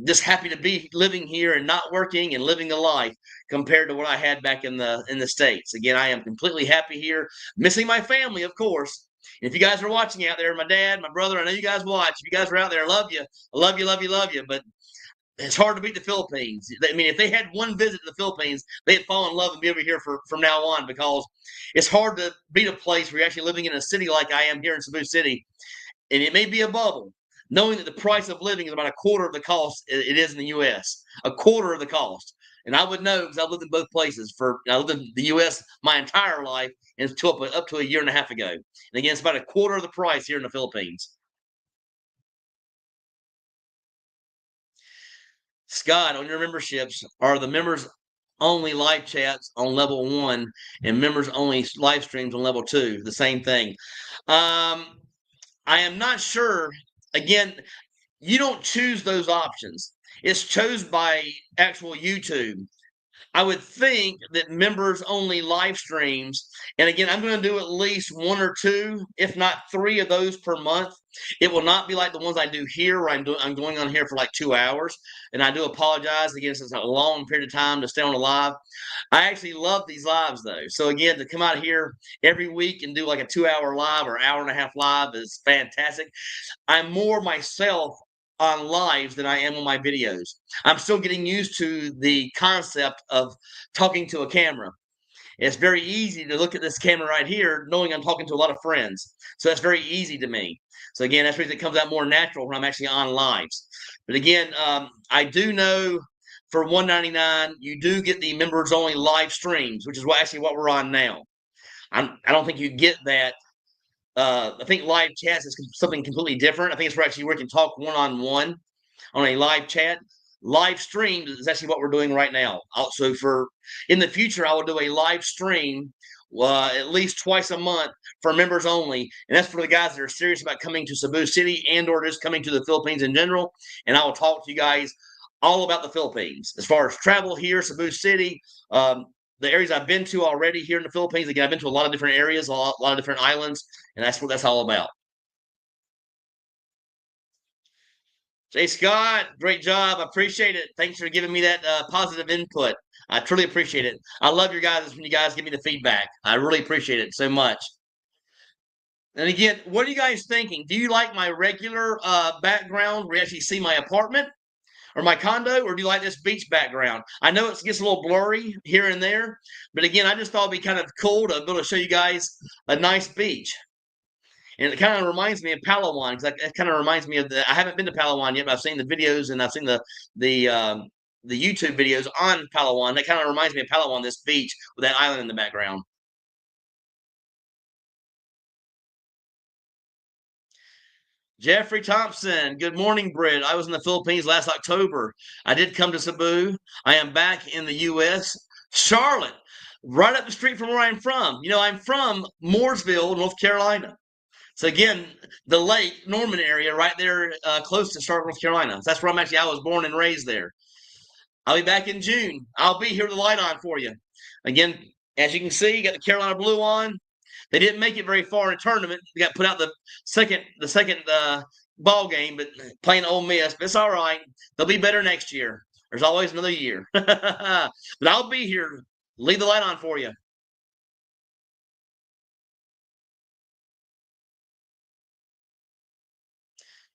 Just happy to be living here and not working and living the life compared to what I had back in the States. Again, I am completely happy here, missing my family, of course. If you guys are watching out there, my dad, my brother, I know you guys watch. If you guys are out there, I love you. I love you, love you, love you. But it's hard to beat the Philippines. I mean, if they had one visit to the Philippines, they'd fall in love and be over here from now on because it's hard to beat a place where you're actually living in a city like I am here in Cebu City. And it may be a bubble, knowing that the price of living is about a quarter of the cost it is in the U.S., a quarter of the cost. And I would know because I've lived in both places. I lived in the U.S. my entire life, and it's up to a year and a half ago. And again, it's about a quarter of the price here in the Philippines. Scott, on your memberships, are the members only live chats on level 1 and members only live streams on level 2? The same thing. I am not sure. Again, you don't choose those options. It's chosen by actual YouTube. I would think that members only live streams, and again, I'm going to do at least one or two, if not three of those per month. It will not be like the ones I do here, where I'm going on here for like 2 hours, and I do apologize again. It's a long period of time to stay on a live. I actually love these lives though. So again, to come out here every week and do like a 2 hour live or hour and a half live is fantastic. I'm more myself on lives than I am on my videos. I'm still getting used to the concept of talking to a camera. It's very easy to look at this camera right here, knowing I'm talking to a lot of friends. So that's very easy to me. So again, that's the reason it comes out more natural when I'm actually on lives. But again, I do know for $1.99, you do get the members only live streams, which is what we're on now. I don't think you get that. I think live chats is something completely different. I think it's where we can talk one-on-one on a live chat. Live stream is actually what we're doing right now. Also, for in the future, I will do a live stream at least twice a month for members only, and that's for the guys that are serious about coming to Cebu City and/or just coming to the Philippines in general. And I will talk to you guys all about the Philippines as far as travel here, Cebu City, the areas I've been to already here in the Philippines. Again, I've been to a lot of different areas, a lot of different islands, and that's what that's all about. Jay Scott, great job. I appreciate it. Thanks for giving me that positive input. I truly appreciate it. I love your guys when you guys give me the feedback. I really appreciate it so much. And again, what are you guys thinking? Do you like my regular background where you actually see my apartment or my condo, or do you like this beach background? I know it gets a little blurry here and there, but again, I just thought it'd be kind of cool to be able to show you guys a nice beach. And it kind of reminds me of Palawan because it kind of reminds me of the. I haven't been to Palawan yet, but I've seen the videos and I've seen the YouTube videos on Palawan. That kind of reminds me of Palawan, this beach with that island in the background. Jeffrey Thompson, good morning, Britt. I was in the Philippines last October. I did come to Cebu. I am back in the U.S. Charlotte, right up the street from where I'm from. You know, I'm from Mooresville, North Carolina. So again, the Lake Norman area, right there, close to Charlotte, North Carolina. That's where I'm actually. I was born and raised there. I'll be back in June. I'll be here with the light on for you. Again, as you can see, you got the Carolina blue on. They didn't make it very far in the tournament. They got put out the second ball game, but playing Ole Miss. But it's all right. They'll be better next year. There's always another year. But I'll be here. Leave the light on for you.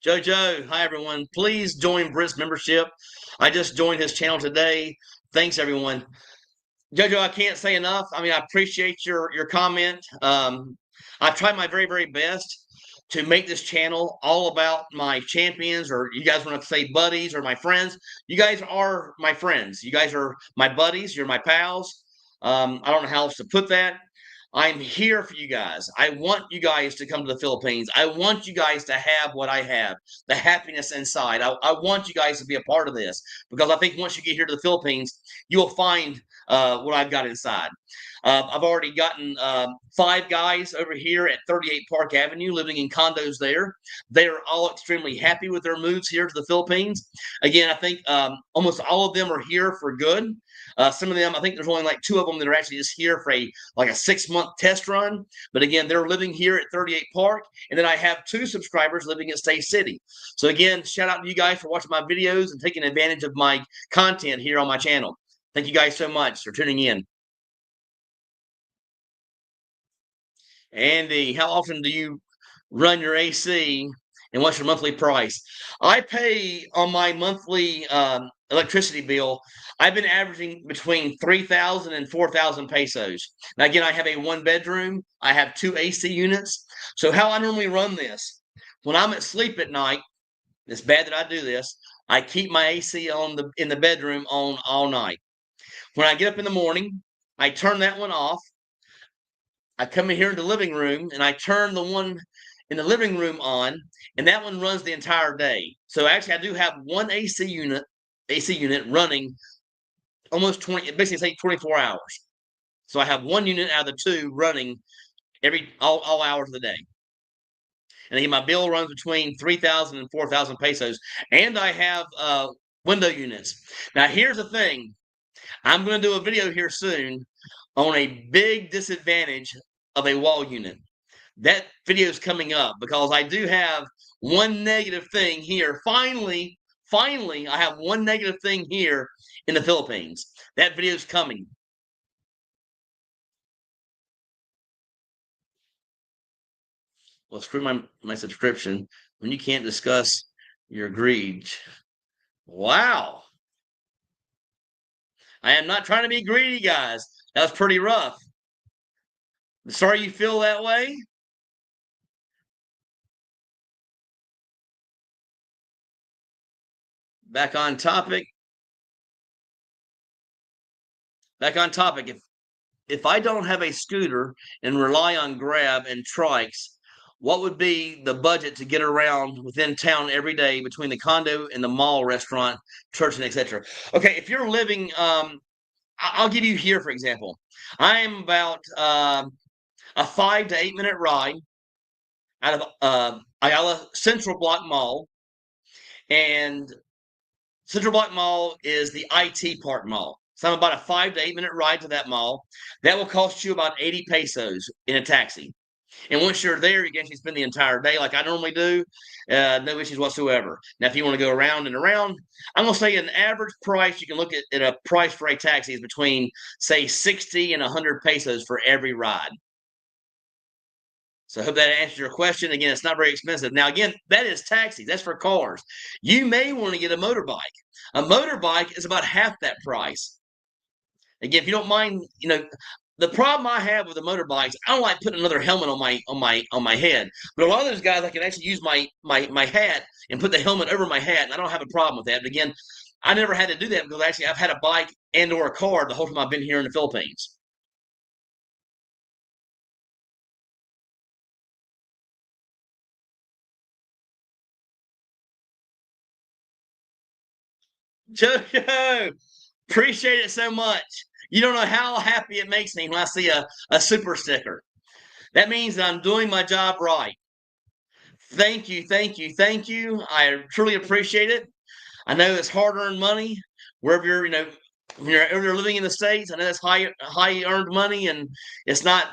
Jojo, hi everyone. Please join Britt's membership. I just joined his channel today. Thanks everyone. Jojo, I can't say enough. I mean, I appreciate your comment. I've tried my very, very best to make this channel all about my champions, or you guys want to say buddies or my friends. You guys are my friends. You guys are my buddies. You're my pals. I don't know how else to put that. I'm here for you guys. I want you guys to come to the Philippines. I want you guys to have what I have, the happiness inside. I want you guys to be a part of this because I think once you get here to the Philippines, you'll find what I've got inside. I've already gotten 5 guys over here at 38 Park Avenue living in condos there. They are all extremely happy with their moves here to the Philippines. Again, I think almost all of them are here for good. Some of them, I think there's only like 2 of them that are actually just here for like a 6-month test run. But again, they're living here at 38 Park. And then I have 2 subscribers living at Stay City. So again, shout out to you guys for watching my videos and taking advantage of my content here on my channel. Thank you guys so much for tuning in. Andy, how often do you run your AC and what's your monthly price? I pay on my monthly electricity bill. I've been averaging between 3,000 and 4,000 pesos. Now, again, I have a 1 bedroom. I have 2 AC units. So how I normally run this, when I'm asleep at night, it's bad that I do this. I keep my AC on in the bedroom on all night. When I get up in the morning, I turn that one off. I come in here in the living room and I turn the one in the living room on, and that one runs the entire day. So actually, I do have one AC unit running almost 20, basically say 24 hours. So I have one unit out of the 2 running all hours of the day. And again, my bill runs between 3,000 and 4,000 pesos. And I have window units. Now, here's the thing. I'm going to do a video here soon on a big disadvantage of a wall unit. That video is coming up because I do have one negative thing here. Finally, I have one negative thing here in the Philippines. That video is coming. Well, screw my subscription when you can't discuss your greed. Wow. I am not trying to be greedy, guys. That was pretty rough. Sorry you feel that way. Back on topic. Back on topic. If I don't have a scooter and rely on Grab and trikes, what would be the budget to get around within town every day between the condo and the mall, restaurant, church, and etc.? Okay, if you're living, I'll give you here for example. I am about a 5 to 8 minute ride out of Ayala Central Block Mall, and Central Block Mall is the IT Park Mall. So I'm about a 5 to 8 minute ride to that mall. That will cost you about 80 pesos in a taxi. And once you're there, you can actually spend the entire day like I normally do. No issues whatsoever. Now, if you want to go around and around, I'm going to say an average price you can look at a price for a taxi is between, say, 60 and 100 pesos for every ride. So I hope that answers your question. Again, it's not very expensive. Now, again, that is taxis. That's for cars. You may want to get a motorbike. A motorbike is about half that price. Again, if you don't mind, the problem I have with the motorbikes, I don't like putting another helmet on my head. But a lot of those guys, I can actually use my hat and put the helmet over my hat, and I don't have a problem with that. But again, I never had to do that because actually I've had a bike and or a car the whole time I've been here in the Philippines. Jojo, appreciate it so much. You don't know how happy it makes me when I see a super sticker. That means that I'm doing my job right. Thank you, thank you, thank you. I truly appreciate it. I know it's hard-earned money wherever when you're living in the States. I know that's high earned money, and it's not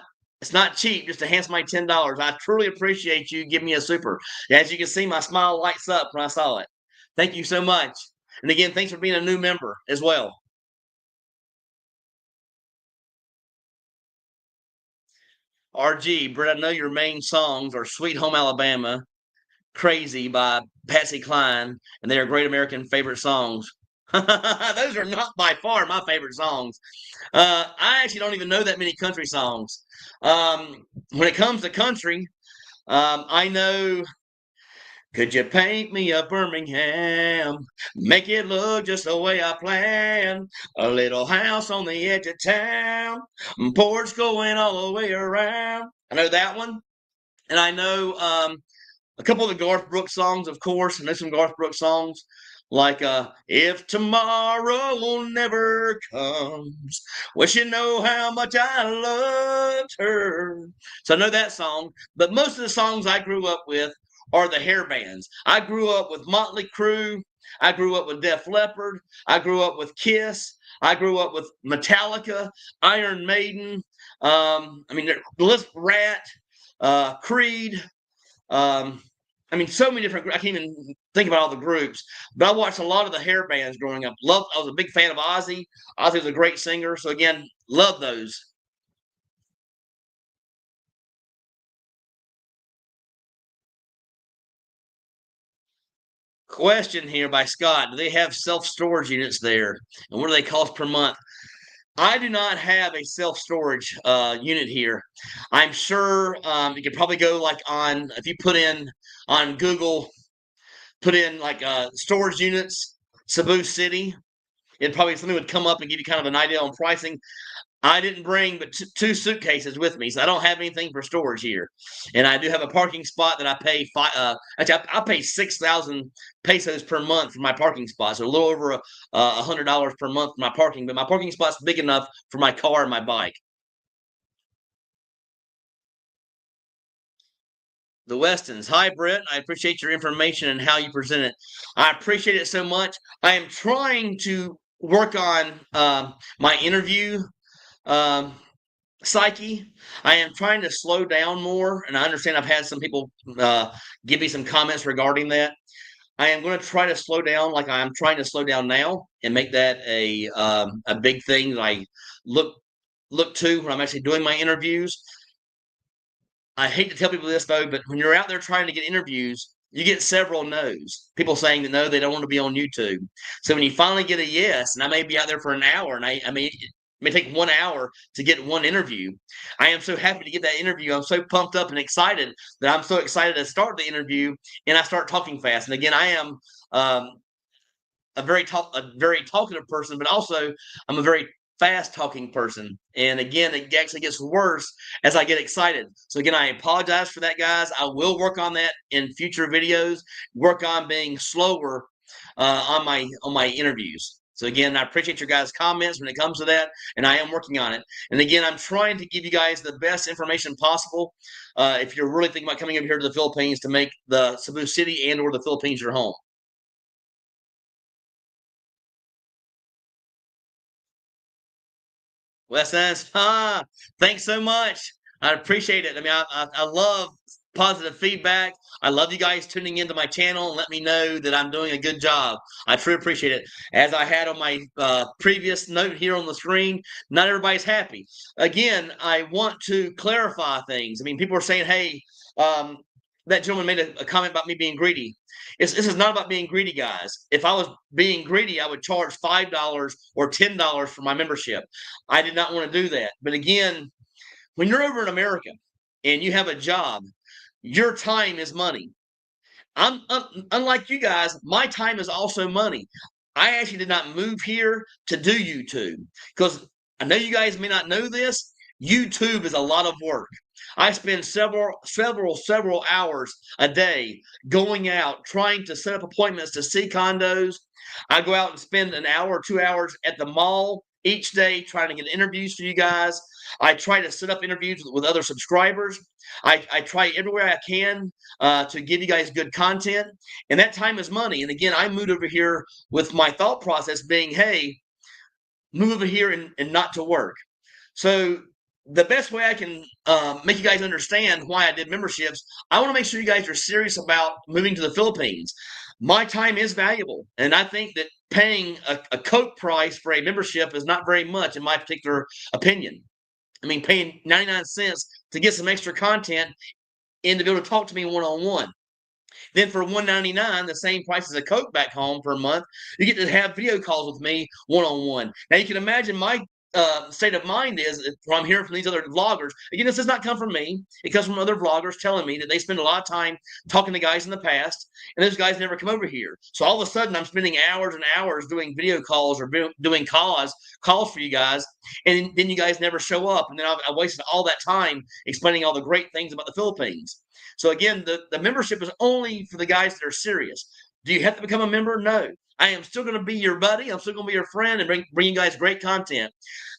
cheap just to hand my $10. I truly appreciate you giving me a super. As you can see, my smile lights up when I saw it. Thank you so much. And again, thanks for being a new member as well. RG, Brett, I know your main songs are Sweet Home Alabama, Crazy by Patsy Cline, and they are great American favorite songs. Those are not by far my favorite songs. I actually don't even know that many country songs. When it comes to country, I know could you paint me a Birmingham? Make it look just the way I planned. A little house on the edge of town. Porch going all the way around. I know that one. And I know a couple of the Garth Brooks songs, of course. I know some Garth Brooks songs like If Tomorrow Never Comes. Wish you know how much I loved her. So I know that song. But most of the songs I grew up with are the hair bands. I grew up with Motley Crue. I grew up with Def Leppard. I grew up with Kiss. I grew up with Metallica, Iron Maiden. The list Rat, Creed. So many different. I can't even think about all the groups, but I watched a lot of the hair bands growing up. I was a big fan of Ozzy. Ozzy was a great singer, so again, love those. Question here by Scott: do they have self-storage units there, and what do they cost per month? I do not have a self-storage unit here. I'm sure you could probably go like on if you put in on Google, put in like storage units, Cebu City. It probably something would come up and give you kind of an idea on pricing. I didn't bring but two suitcases with me, so I don't have anything for storage here. And I do have a parking spot that I pay actually I pay 6,000 pesos per month for my parking spot, so a little over $100 per month for my parking. But my parking spot's big enough for my car and my bike. The Westons. Hi, Brett. I appreciate your information and how you present it. I appreciate it so much. I am trying to work on my interview um, psyche. I am trying to slow down more, and I understand I've had some people give me some comments regarding that. I am going to try to slow down, like I'm trying to slow down now, and make that a big thing that I look look to when I'm actually doing my interviews. I hate to tell people this though, but when you're out there trying to get interviews, you get several no's. People saying that no, they don't want to be on YouTube. So when you finally get a yes, and I may be out there for an hour, and I mean, it may take 1 hour to get one interview. I am so happy to get that interview. I'm so pumped up and excited that I'm so excited to start the interview, and I start talking fast. And again, I am um, a very talkative person, but also I'm a very fast talking person. And again, it actually gets worse as I get excited. So again, I apologize for that, guys. I will work on that in future videos. Work on being slower on my interviews. So again, I appreciate your guys' comments when it comes to that, and I am working on it. And again, I'm trying to give you guys the best information possible. If you're really thinking about coming over here to the Philippines to make the Cebu City and or the Philippines your home. West End. Thanks so much. I appreciate it. I mean, I love positive feedback. I love you guys tuning into my channel and let me know that I'm doing a good job. I truly appreciate it. As I had on my previous note here on the screen, not everybody's happy. Again, I want to clarify things. I mean, people are saying, hey, um, that gentleman made a comment about me being greedy. This is not about being greedy, guys. If I was being greedy, I would charge $5 or $10 for my membership. I did not want to do that. But again, when you're over in America and you have a job, your time is money. Unlike you guys, my time is also money. I actually did not move here to do YouTube because I know you guys may not know this. YouTube is a lot of work. I spend several hours a day going out trying to set up appointments to see condos. I go out and spend an hour or 2 hours at the mall each day trying to get interviews for you guys. I try to set up interviews with other subscribers. I try everywhere I can to give you guys good content, and that time is money. And again, I moved over here with my thought process being, hey, move over here and not to work. So the best way I can make you guys understand why I did memberships, I want to make sure you guys are serious about moving to the Philippines. My time is valuable, and I think that paying a Coke price for a membership is not very much, in my particular opinion. I mean, paying 99 cents to get some extra content and to be able to talk to me one on one. Then for $1.99, the same price as a Coke back home per month, you get to have video calls with me one on one. Now you can imagine my state of mind is what I'm hearing from these other vloggers. Again, this does not come from me. It comes from other vloggers telling me that they spend a lot of time talking to guys in the past, and those guys never come over here. So all of a sudden, I'm spending hours and hours doing video calls or doing calls for you guys, and then you guys never show up, and then I wasted all that time explaining all the great things about the Philippines. So again, the membership is only for the guys that are serious. Do you have to become a member? No. I am still going to be your buddy. I'm still going to be your friend and bring you guys great content.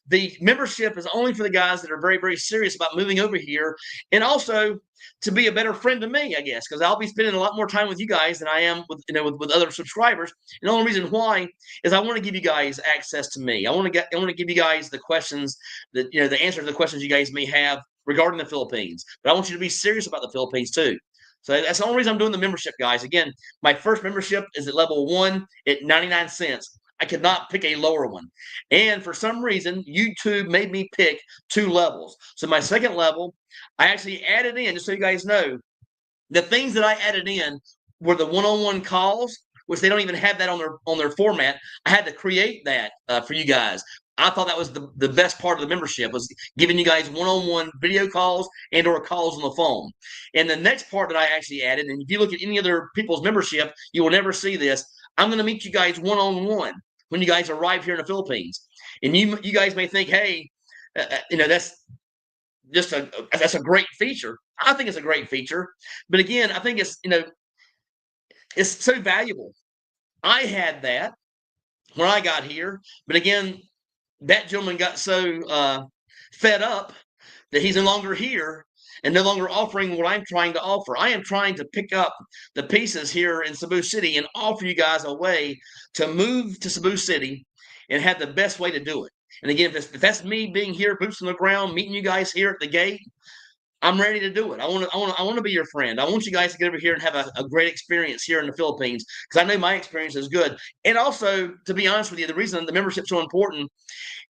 The membership is only for the guys that are very serious about moving over here, and also to be a better friend to me, I guess, because I'll be spending a lot more time with you guys than I am with other subscribers. And the only reason why is I want to give you guys access to me. I want to give you guys the questions that the answer to the questions you guys may have regarding the Philippines. But I want you to be serious about the Philippines too. So that's the only reason I'm doing the membership, guys. Again, my first membership is at level 1 at 99 cents. I could not pick a lower one. And for some reason, YouTube made me pick 2 levels. So my second level, I actually added in, just so you guys know, the things that I added in were the one-on-one calls, which they don't even have that on their format. I had to create that for you guys. I thought that was the best part of the membership, was giving you guys one-on-one video calls and or calls on the phone. And the next part that I actually added, and if you look at any other people's membership, you will never see this. I'm going to meet you guys one-on-one when you guys arrive here in the Philippines. And you guys may think, hey, that's that's a great feature. I think it's a great feature, but again, I think it's so valuable. I had that when I got here, but again, that gentleman got so fed up that he's no longer here and no longer offering what I'm trying to offer. I am trying to pick up the pieces here in Cebu City and offer you guys a way to move to Cebu City and have the best way to do it. And again, if that's me being here, boots on the ground, meeting you guys here at the gate, I'm ready to do it. I want to be your friend. I want you guys to get over here and have a great experience here in the Philippines because I know my experience is good. And also, to be honest with you, the reason the membership's so important,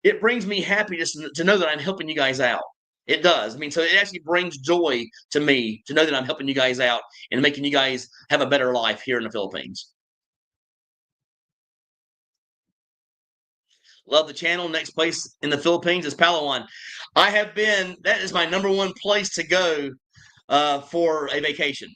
it brings me happiness to know that I'm helping you guys out. It does. I mean, so it actually brings joy to me to know that I'm helping you guys out and making you guys have a better life here in the Philippines. Love the channel. Next place in the Philippines is Palawan. I have been, that is my number one place to go for a vacation.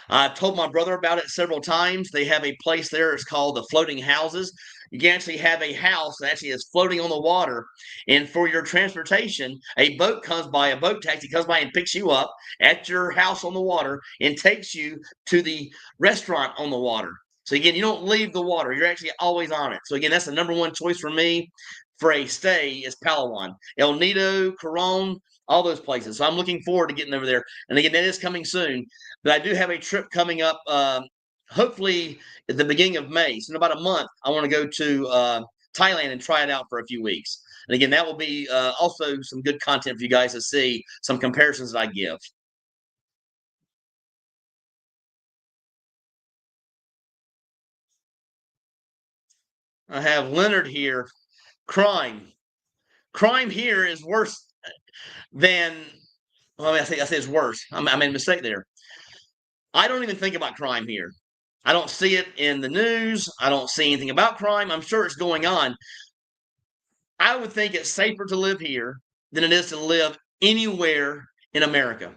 I've told my brother about it several times. They have a place there. It's called the Floating Houses. You can actually have a house that actually is floating on the water. And for your transportation, a boat comes by, a boat taxi comes by and picks you up at your house on the water and takes you to the restaurant on the water. So again, you don't leave the water. You're actually always on it. So again, that's the number one choice for me for a stay is Palawan. El Nido, Coron, all those places. So I'm looking forward to getting over there. And again, that is coming soon. But I do have a trip coming up, hopefully at the beginning of May. So in about a month, I want to go to Thailand and try it out for a few weeks. And again, that will be also some good content for you guys to see, some comparisons that I give. I have Leonard here. Crime. Crime here is worse than, well, I say it's worse. I made a mistake there. I don't even think about crime here. I don't see it in the news. I don't see anything about crime. I'm sure it's going on. I would think it's safer to live here than it is to live anywhere in America.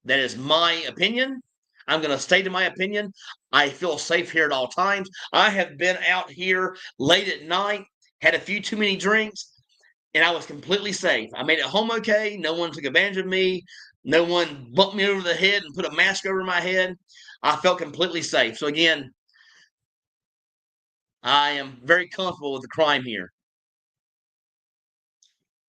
That is my opinion. I'm going to stay to my opinion. I feel safe here at all times. I have been out here late at night, had a few too many drinks, and I was completely safe. I made it home okay. No one took advantage of me. No one bumped me over the head and put a mask over my head. I felt completely safe. So again, I am very comfortable with the crime here.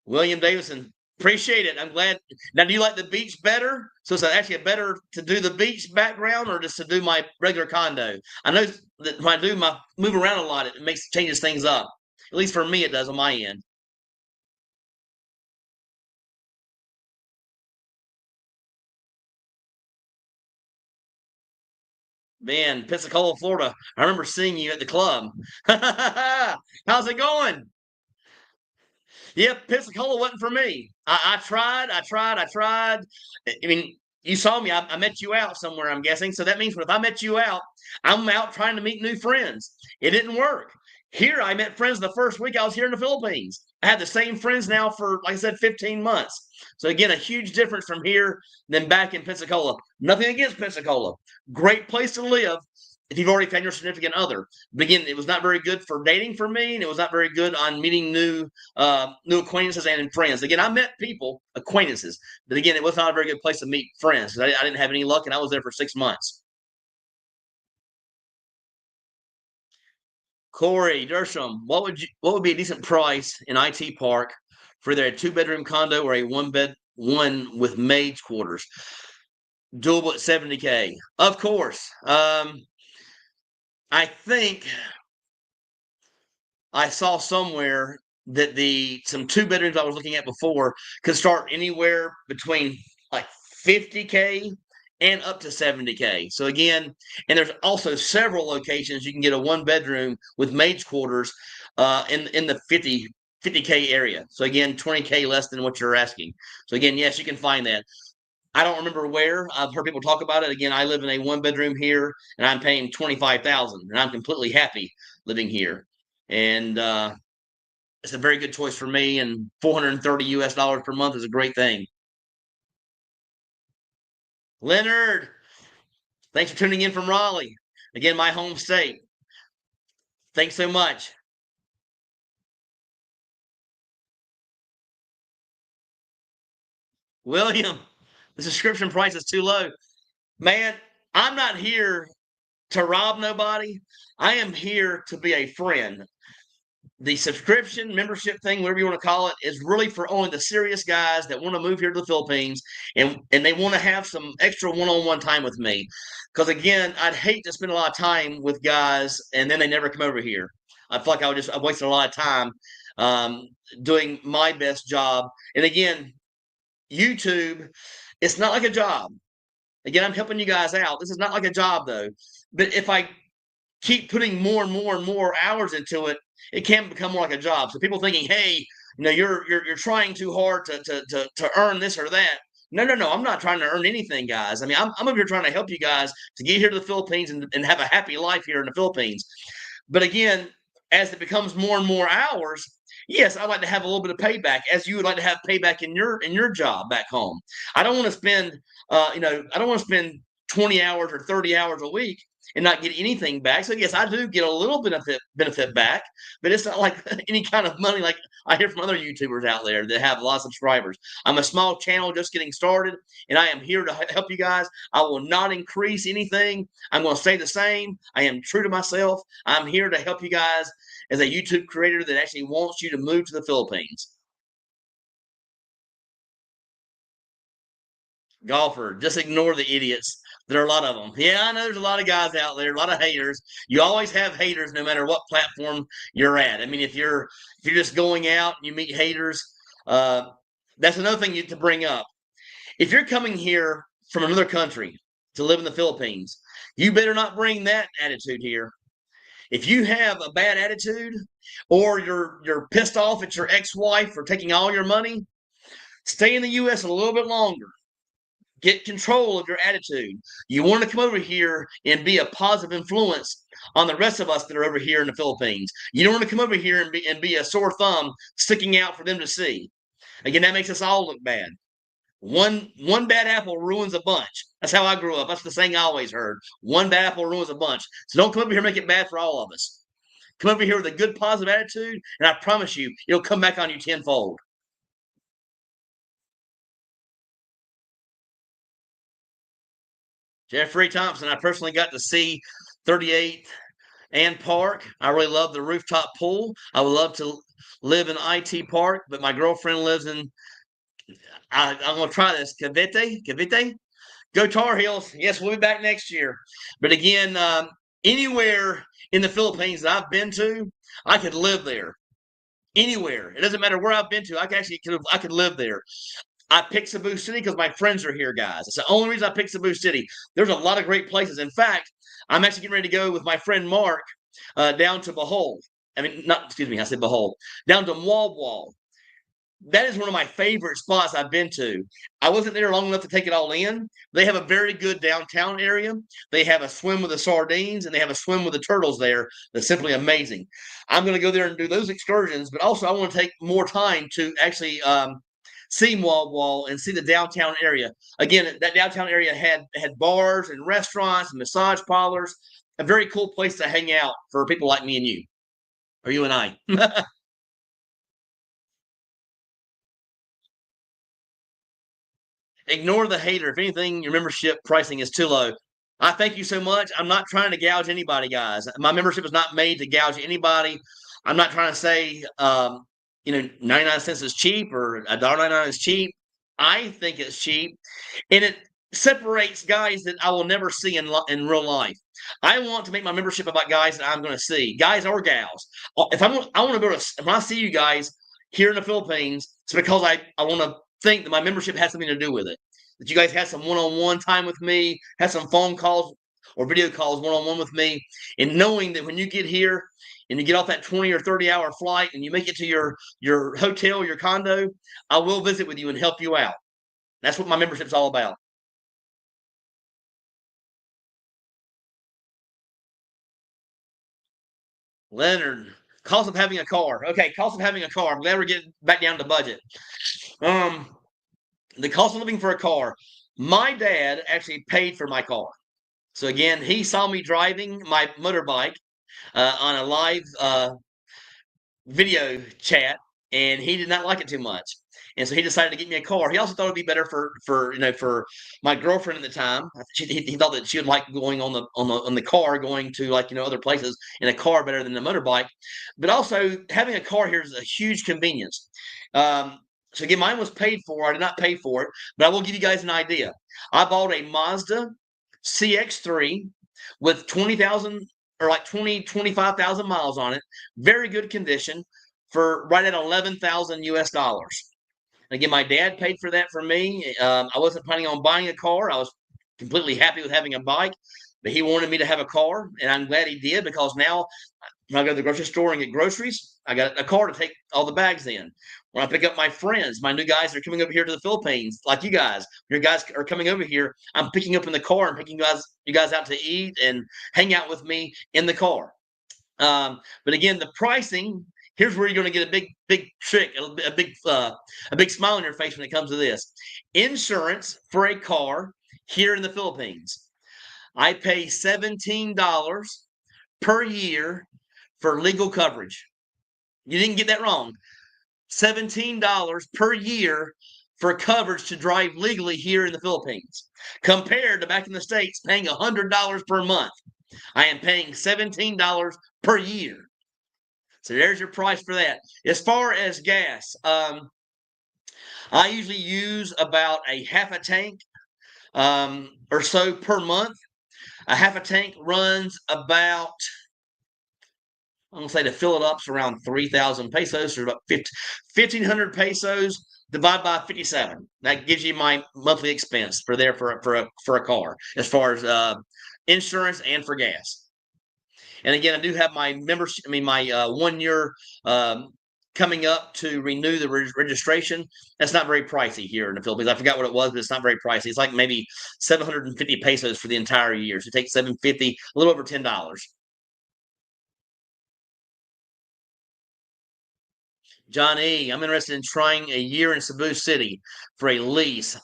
William Davison, appreciate it. I'm glad. Now, do you like the beach better? So it's actually better to do the beach background or just to do my regular condo? I know that when I do my move around a lot, it makes changes things up. At least for me, it does on my end. Man, Pensacola, Florida. I remember seeing you at the club. How's it going? Yep, Pensacola wasn't for me. I tried. I mean, you saw me. I met you out somewhere, I'm guessing. So that means if I met you out, I'm out trying to meet new friends. It didn't work. Here, I met friends the first week I was here in the Philippines. I have the same friends now for, like I said, 15 months. So again, a huge difference from here than back in Pensacola. Nothing against Pensacola. Great place to live if you've already found your significant other. But again, it was not very good for dating for me, and it was not very good on meeting new acquaintances and friends. Again, I met people, acquaintances, but again, it was not a very good place to meet friends. I didn't have any luck, and I was there for 6 months. Corey Dersham, what would be a decent price in IT Park for either a two-bedroom condo or a one with maid's quarters? Doable at 70K. Of course. I think I saw somewhere that the some two bedrooms I was looking at before could start anywhere between like 50K and up to 70K. So again, and there's also several locations you can get a one bedroom with maid's quarters in the 50K area. So again, 20K less than what you're asking. So again, yes, you can find that. I don't remember where. I've heard people talk about it. Again, I live in a one bedroom here, and I'm paying 25,000, and I'm completely happy living here. And it's a very good choice for me. And 430 US dollars per month is a great thing. Leonard, thanks for tuning in from Raleigh. Again, my home state. Thanks so much. William, the subscription price is too low. Man, I'm not here to rob nobody. I am here to be a friend. The subscription membership thing, whatever you want to call it, is really for only the serious guys that want to move here to the Philippines and they want to have some extra one-on-one time with me. Because again, I'd hate to spend a lot of time with guys and then they never come over here. I feel like I wasted a lot of time um, doing my best job. And again, YouTube, it's not like a job. Again, I'm helping you guys out. This is not like a job though. But if I keep putting more and more and more hours into it, it can become more like a job. So people thinking, hey, you're trying too hard to earn this or that. No, no, no. I'm not trying to earn anything, guys. I mean, I'm over here trying to help you guys to get here to the Philippines and have a happy life here in the Philippines. But again, as it becomes more and more hours, yes, I like to have a little bit of payback, as you would like to have payback in your job back home. I don't want to spend, I don't want to spend 20 hours or 30 hours a week and not get anything back. So yes, I do get a little benefit back, but it's not like any kind of money like I hear from other YouTubers out there that have a lot of subscribers. I'm a small channel just getting started, and I am here to help you guys. I will not increase anything. I'm going to stay the same. I am true to myself. I'm here to help you guys as a YouTube creator that actually wants you to move to the Philippines. Golfer, just ignore the idiots. There are a lot of them. Yeah, I know there's a lot of guys out there, a lot of haters. You always have haters no matter what platform you're at. I mean, if you're just going out and you meet haters, uh, that's another thing to bring up. If you're coming here from another country to live in the Philippines, you better not bring that attitude here. If you have a bad attitude or you're pissed off at your ex-wife for taking all your money, stay in the US a little bit longer. Get control of your attitude. You want to come over here and be a positive influence on the rest of us that are over here in the Philippines. You don't want to come over here and be a sore thumb sticking out for them to see. Again, that makes us all look bad. One bad apple ruins a bunch. That's how I grew up. That's the saying I always heard. One bad apple ruins a bunch. So don't come over here and make it bad for all of us. Come over here with a good positive attitude, and I promise you, it'll come back on you tenfold. Jeffrey Thompson, I personally got to see 38 and Park. I really love the rooftop pool. I would love to live in IT Park, but my girlfriend lives in. I'm going to try this. Cavite. Go Tar Heels. Yes, we'll be back next year. But again, anywhere in the Philippines that I've been to, I could live there. Anywhere. It doesn't matter where I've been to. I could live there. I picked Cebu City because my friends are here, guys. It's the only reason I picked Cebu City. There's a lot of great places. In fact, I'm actually getting ready to go with my friend Mark down to Bohol. I mean, not, excuse me, I said Bohol. Down to Wall. That is one of my favorite spots I've been to. I wasn't there long enough to take it all in. They have a very good downtown area. They have a swim with the sardines and they have a swim with the turtles there. That's simply amazing. I'm going to go there and do those excursions, but also I want to take more time to actually see Wall and see the downtown area. Again, that downtown area had bars and restaurants and massage parlors. A very cool place to hang out for people like me and you, or you and I. Ignore the hater. If anything, your membership pricing is too low. I thank you so much. I'm not trying to gouge anybody, guys. My membership is not made to gouge anybody. I'm not trying to say, 99 cents is cheap or $1.99 is cheap. I think it's cheap, and it separates guys that I will never see in real life. I want to make my membership about guys that I'm going to see, guys or gals. If I want to go to when I see you guys here in the Philippines, it's because I want to think that my membership has something to do with it. That you guys had some one-on-one time with me, had some phone calls or video calls one-on-one with me, and knowing that when you get here and you get off that 20 or 30-hour flight and you make it to your hotel, your condo, I will visit with you and help you out. That's what my membership's all about. Leonard, cost of having a car. Okay, cost of having a car. I'm glad we're getting back down to budget. Um, the cost of living for a car. My dad actually paid for my car. So again, he saw me driving my motorbike on a live video chat, and he did not like it too much. And so he decided to get me a car. He also thought it'd be better for my girlfriend at the time. He thought that she would like going on the car, going to like other places in a car better than the motorbike. But also having a car here is a huge convenience. So again, mine was paid for. I did not pay for it, but I will give you guys an idea. I bought a Mazda CX-3 with 20,000 or like 25,000 miles on it. Very good condition for right at 11,000 US dollars. Again, my dad paid for that for me. I wasn't planning on buying a car. I was completely happy with having a bike, but he wanted me to have a car, and I'm glad he did, because now when I go to the grocery store and get groceries, I got a car to take all the bags in. When I pick up my friends, my new guys that are coming over here to the Philippines, like you guys, your guys are coming over here, I'm picking up in the car and picking you guys out to eat and hang out with me in the car. But again, the pricing, here's where you're going to get a big trick, a big smile on your face when it comes to this. Insurance for a car here in the Philippines. I pay $17 per year for legal coverage. You didn't get that wrong. $17 per year for coverage to drive legally here in the Philippines, compared to back in the States paying $100 per month. I am paying $17 per year. So there's your price for that. As far as gas, I usually use about a half a tank or so per month. A half a tank runs about, I'm going to say, to fill it up, it's around 3,000 pesos, or about 1,500 pesos divided by 57. That gives you my monthly expense for a car, as far as insurance and for gas. And again, I do have my membership. I mean, my 1 year coming up to renew the registration. That's not very pricey here in the Philippines. I forgot what it was, but it's not very pricey. It's like maybe 750 pesos for the entire year. So it takes 750, a little over $10. John E., I'm interested in trying a year in Cebu City for a lease.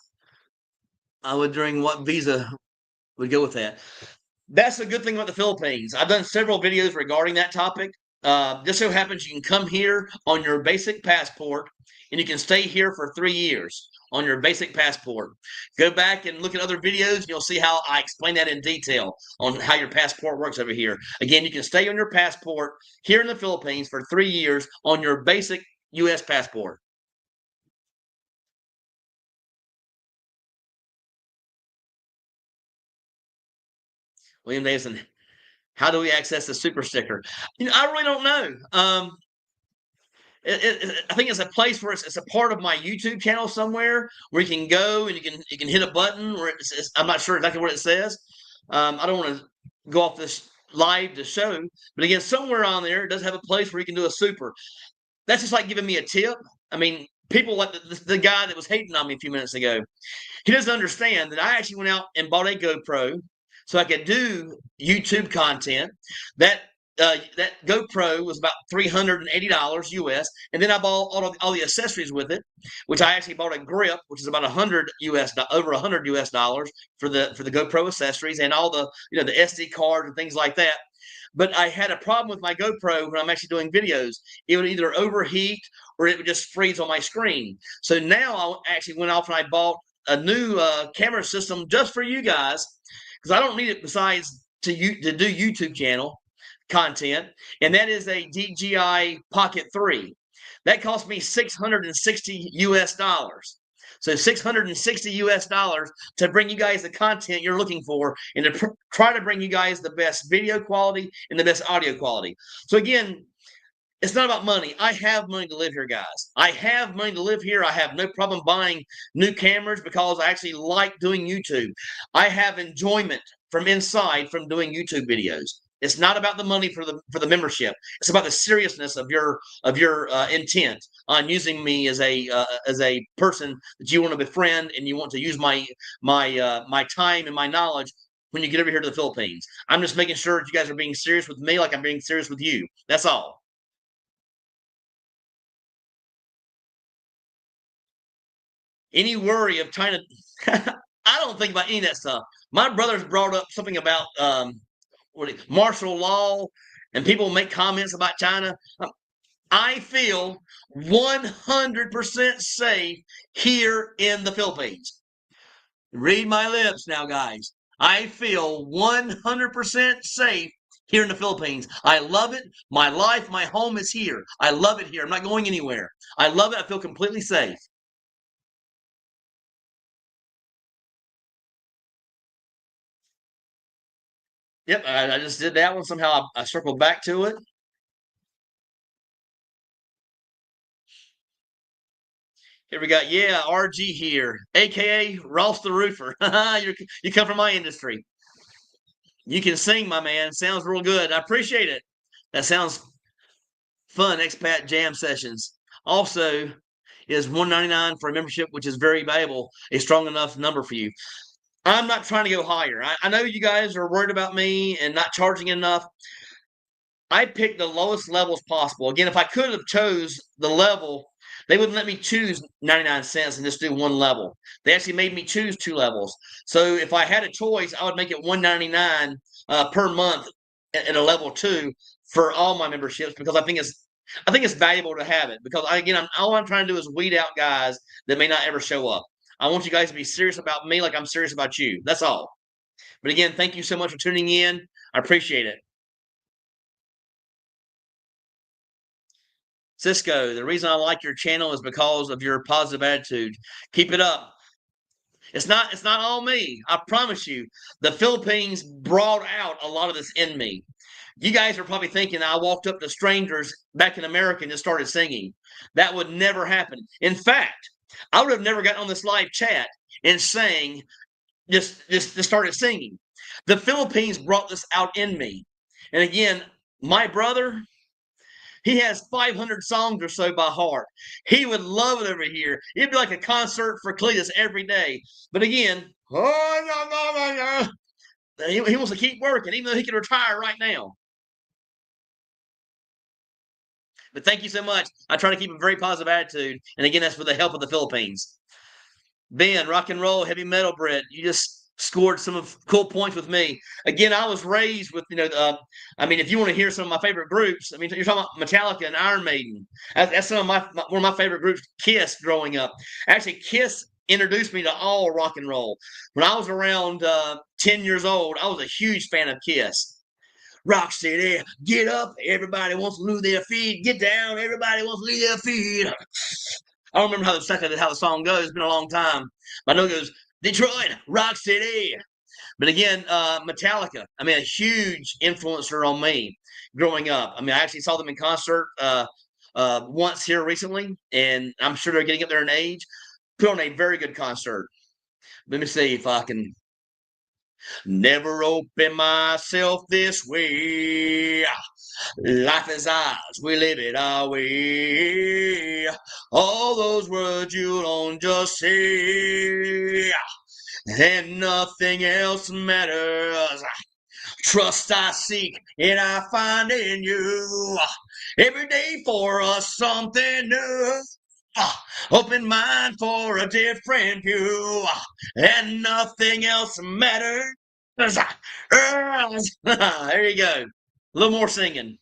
I would, during what visa would go with that? That's a good thing about the Philippines. I've done several videos regarding that topic. Just so happens you can come here on your basic passport, and you can stay here for 3 years on your basic passport. Go back and look at other videos, and you'll see how I explain that in detail on how your passport works over here. Again, you can stay on your passport here in the Philippines for 3 years on your basic U.S. passport. William Davison, how do we access the super sticker? I really don't know. I think it's a place where it's a part of my YouTube channel somewhere where you can go and you can hit a button where I'm not sure exactly what it says. I don't want to go off this live to show, but again, somewhere on there it does have a place where you can do a super. That's just like giving me a tip. I mean, people like the guy that was hating on me a few minutes ago. He doesn't understand that I actually went out and bought a GoPro so I could do YouTube content. That GoPro was about $380 US, and then I bought all the accessories with it, which I actually bought a grip, which is about over $100 for the GoPro accessories and all the the SD cards and things like that. But I had a problem with my GoPro when I'm actually doing videos. It would either overheat or it would just freeze on my screen. So now I actually went off and I bought a new camera system just for you guys, because I don't need it besides to do YouTube channel content, and that is a DJI Pocket 3. That cost me 660 US dollars. So 660 US dollars to bring you guys the content you're looking for and to try to bring you guys the best video quality and the best audio quality. So again, it's not about money. I have money to live here, guys. I have money to live here. I have no problem buying new cameras because I actually like doing YouTube. I have enjoyment from inside from doing YouTube videos. It's not about the money for the membership. It's about the seriousness of your intent on using me as a person that you want to befriend and you want to use my time and my knowledge when you get over here to the Philippines. I'm just making sure that you guys are being serious with me like I'm being serious with you. That's all. Any worry of trying to I don't think about any of that stuff. My brother's brought up something about martial law, and people make comments about China. I feel 100% safe here in the Philippines. Read my lips now, guys. I feel 100% safe here in the Philippines. I love it. My life, my home is here. I love it here. I'm not going anywhere. I love it. I feel completely safe. Yep, I just did that one. Somehow I circled back to it. Here we got, yeah, RG here, aka Ross the Roofer. You come from my industry. You can sing, my man. Sounds real good. I appreciate it. That sounds fun. Expat jam sessions. Also, is 199 for a membership, which is very valuable, a strong enough number for you. I'm not trying to go higher. I know you guys are worried about me and not charging enough. I picked the lowest levels possible. Again, if I could have chose the level, they wouldn't let me choose 99 cents and just do one level. They actually made me choose two levels. So if I had a choice, I would make it 199 per month in a level two for all my memberships because I think it's valuable to have it because all I'm trying to do is weed out guys that may not ever show up. I want you guys to be serious about me like I'm serious about you. That's all. But again, thank you so much for tuning in. I appreciate it. Cisco, the reason I like your channel is because of your positive attitude. Keep it up. It's not all me. I promise you. The Philippines brought out a lot of this in me. You guys are probably thinking I walked up to strangers back in America and just started singing. That would never happen. In fact, I would have never gotten on this live chat and sang just started singing. The Philippines brought this out in me. And again, my brother, he has 500 songs or so by heart. He would love it over here. It'd be like a concert for Cletus every day. But again, he wants to keep working, even though he can retire right now. But thank you so much. I try to keep a very positive attitude. And again, that's with the help of the Philippines. Ben, rock and roll, heavy metal, Brett. You just scored some of cool points with me. Again, I was raised with, if you want to hear some of my favorite groups, I mean, you're talking about Metallica and Iron Maiden. That's some of one of my favorite groups, Kiss, growing up. Actually, Kiss introduced me to all rock and roll. When I was around 10 years old, I was a huge fan of Kiss. Rock City, get up, everybody wants to lose their feet. Get down, everybody wants to lose their feet. I don't remember how the song goes. It's been a long time. But I know it goes Detroit, Rock City. But again, Metallica. I mean, a huge influencer on me growing up. I mean, I actually saw them in concert once here recently, and I'm sure they're getting up there in age. Put on a very good concert. Let me see if I can. Never open myself this way. Life is ours, we live it our way. All those words you don't just say, and nothing else matters. Trust I seek, and I find in you. Every day for us something new. Open mind for a different view, and nothing else matters. There you go. A little more singing.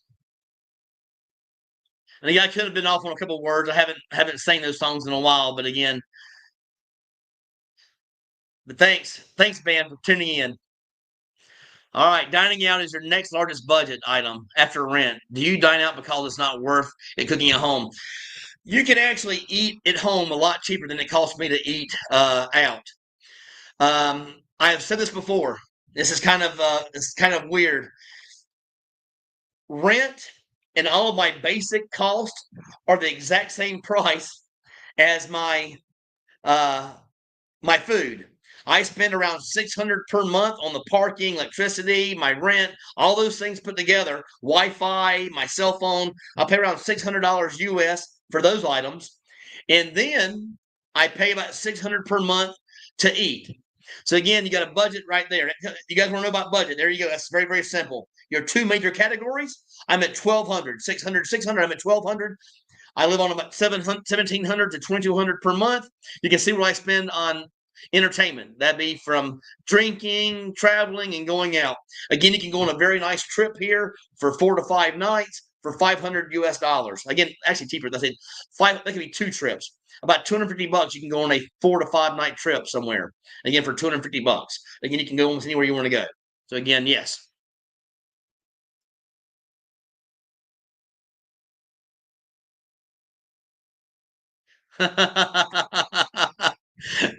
And again, I could have been off on a couple of words. I haven't sang those songs in a while, but again, but thanks, Ben, for tuning in. All right, dining out is your next largest budget item after rent. Do you dine out because it's not worth it cooking at home? You can actually eat at home a lot cheaper than it costs me to eat out. I have said this before. This is kind of weird. Rent and all of my basic costs are the exact same price as uh, my food. I spend around 600 per month on the parking, electricity, my rent, all those things put together, Wi-Fi, my cell phone. I pay around $600 US for those items. And then I pay about 600 per month to eat. So again, you got a budget right there. You guys want to know about budget? There you go. That's very, very simple. Your two major categories. I'm at 1,200, 600, 600. I'm at 1,200. I live on about 1,700 to 2,200 per month. You can see what I spend on entertainment. That'd be from drinking, traveling, and going out. Again, you can go on a very nice trip here for 4 to 5 nights for 500 US dollars. Again, actually cheaper. That's it. That could be two trips. About 250 bucks. You can go on a 4 to 5 night trip somewhere. Again, for 250 bucks. Again, you can go almost anywhere you want to go. So again, yes.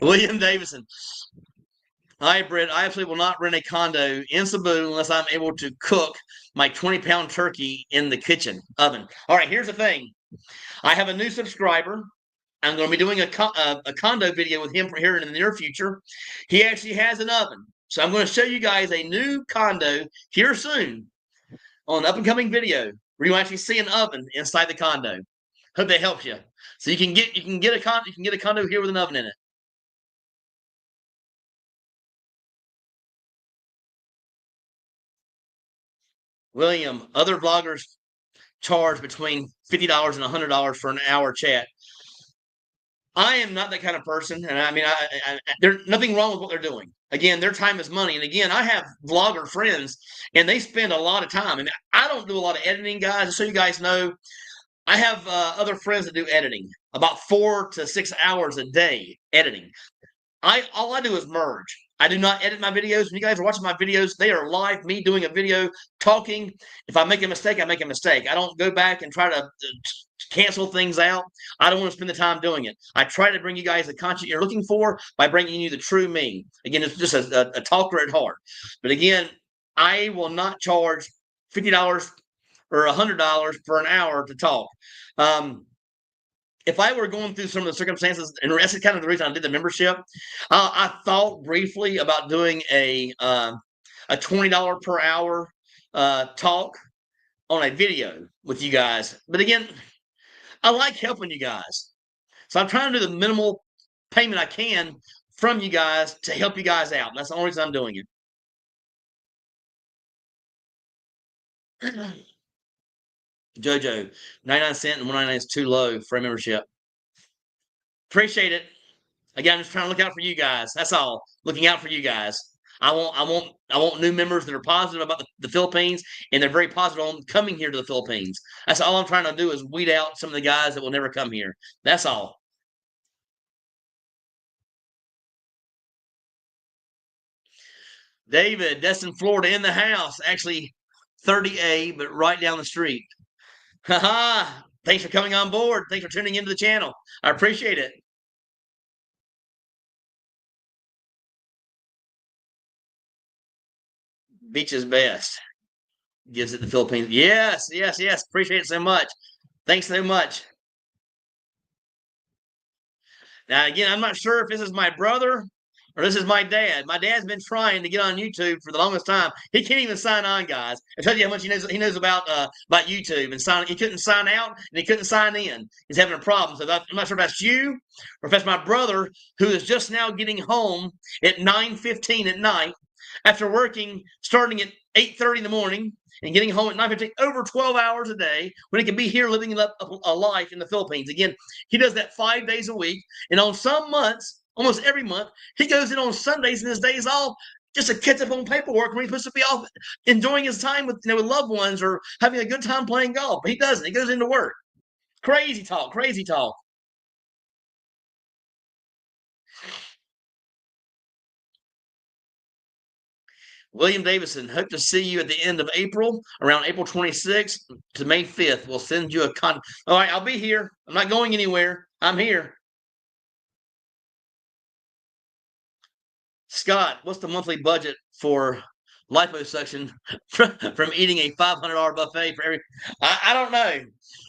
William Davison. Hybrid. I absolutely will not rent a condo in Cebu unless I'm able to cook my 20-pound turkey in the kitchen oven. All right, here's the thing. I have a new subscriber. I'm going to be doing a condo video with him for here in the near future. He actually has an oven. So I'm going to show you guys a new condo here soon on an up and coming video where you actually see an oven inside the condo. Hope that helps you. So you can get a condo here with an oven in it. William, other vloggers charge between $50 and $100 for an hour chat. I am not that kind of person, and I mean, there's nothing wrong with what they're doing. Again, their time is money, and again, I have vlogger friends, and they spend a lot of time. And I don't do a lot of editing, guys. Just so you guys know, I have other friends that do editing, about 4 to 6 hours a day editing. All I do is merge. I do not edit my videos. When you guys are watching my videos, they are live, me doing a video, talking. If I make a mistake, I make a mistake. I don't go back and try to cancel things out. I don't want to spend the time doing it. I try to bring you guys the content you're looking for by bringing you the true me. Again, it's just a talker at heart. But again, I will not charge $50 or $100 for an hour to talk. If I were going through some of the circumstances, and that's kind of the reason I did the membership, I thought briefly about doing a $20 per hour talk on a video with you guys. But again, I like helping you guys, so I'm trying to do the minimal payment I can from you guys to help you guys out. And that's the only reason I'm doing it. Jojo, 99 cents and 199 is too low for a membership. Appreciate it. Again, I'm just trying to look out for you guys. That's all. Looking out for you guys. I want new members that are positive about the Philippines, and they're very positive on coming here to the Philippines. That's all I'm trying to do is weed out some of the guys that will never come here. That's all. David, Destin, Florida, in the house. Actually, 30A, but right down the street. Haha. Thanks for coming on board. Thanks for tuning into the channel. I appreciate it. Beach is best. Gives it the Philippines. Yes, yes, yes. Appreciate it so much. Thanks so much. Now, again, I'm not sure if this is my brother or this is my dad. My dad's been trying to get on YouTube for the longest time. He can't even sign on, guys. I tell you how much he knows about YouTube and sign. He couldn't sign out and he couldn't sign in. He's having a problem. So I'm not sure if that's you or if that's my brother who is just now getting home at 9:15 at night after working starting at 8:30 in the morning and getting home at 9:15 over 12 hours a day when he can be here living a life in the Philippines. Again, he does that 5 days a week. And on some months, almost every month, he goes in on Sundays and his days off just to catch up on paperwork when he's supposed to be off enjoying his time with loved ones or having a good time playing golf. But he doesn't. He goes into work. Crazy talk, crazy talk. William Davison, hope to see you at the end of April, around April 26th to May 5th. We'll send you a All right, I'll be here. I'm not going anywhere. I'm here. Scott, what's the monthly budget for liposuction from eating a $500 buffet for every? I don't know.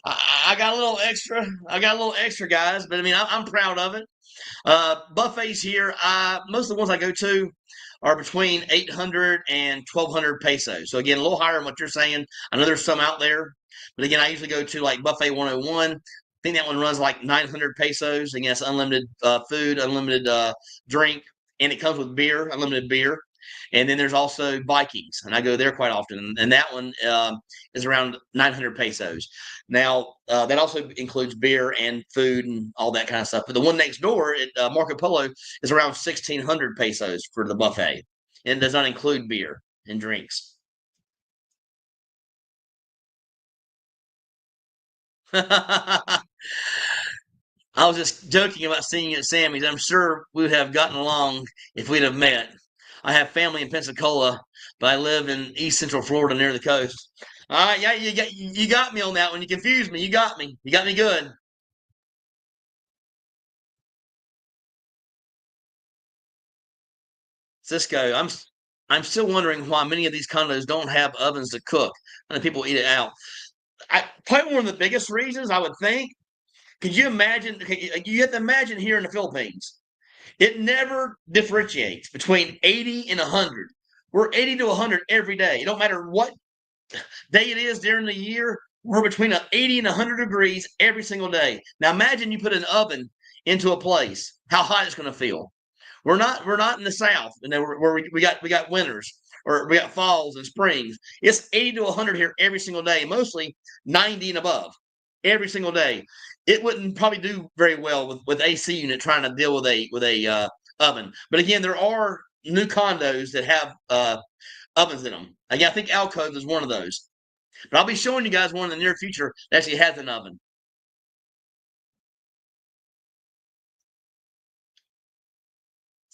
I got a little extra. I got a little extra, guys. But I mean, I'm proud of it. Buffets here. Most of the ones I go to are between 800 and 1,200 pesos. So again, a little higher than what you're saying. I know there's some out there, but again, I usually go to like Buffet 101. I think that one runs like 900 pesos. Again, it's unlimited food, unlimited drink, and it comes with beer, unlimited beer. And then there's also Vikings, and I go there quite often. And that one is around 900 pesos. Now, that also includes beer and food and all that kind of stuff. But the one next door at Marco Polo is around 1,600 pesos for the buffet. And it does not include beer and drinks. I was just joking about seeing you at Sammy's. I'm sure we would have gotten along if we'd have met. I have family in Pensacola, but I live in East Central Florida near the coast. All right, yeah, you got me on that one. You confused me. You got me. You got me good. Cisco, I'm still wondering why many of these condos don't have ovens to cook and people eat it out. Probably one of the biggest reasons I would think. Could you imagine? You have to imagine here in the Philippines, it never differentiates between 80 and 100. We're 80 to 100 every day. It don't matter what day it is during the year. We're between 80 and 100 degrees every single day. Now imagine you put an oven into a place, how hot it's going to feel. We're not in the South, and then we got winters or we got falls and springs. It's 80 to 100 here every single day, mostly 90 and above every single day. It wouldn't probably do very well with AC unit trying to deal with a oven. But again, there are new condos that have ovens in them. Again, I think Alcove is one of those. But I'll be showing you guys one in the near future that actually has an oven.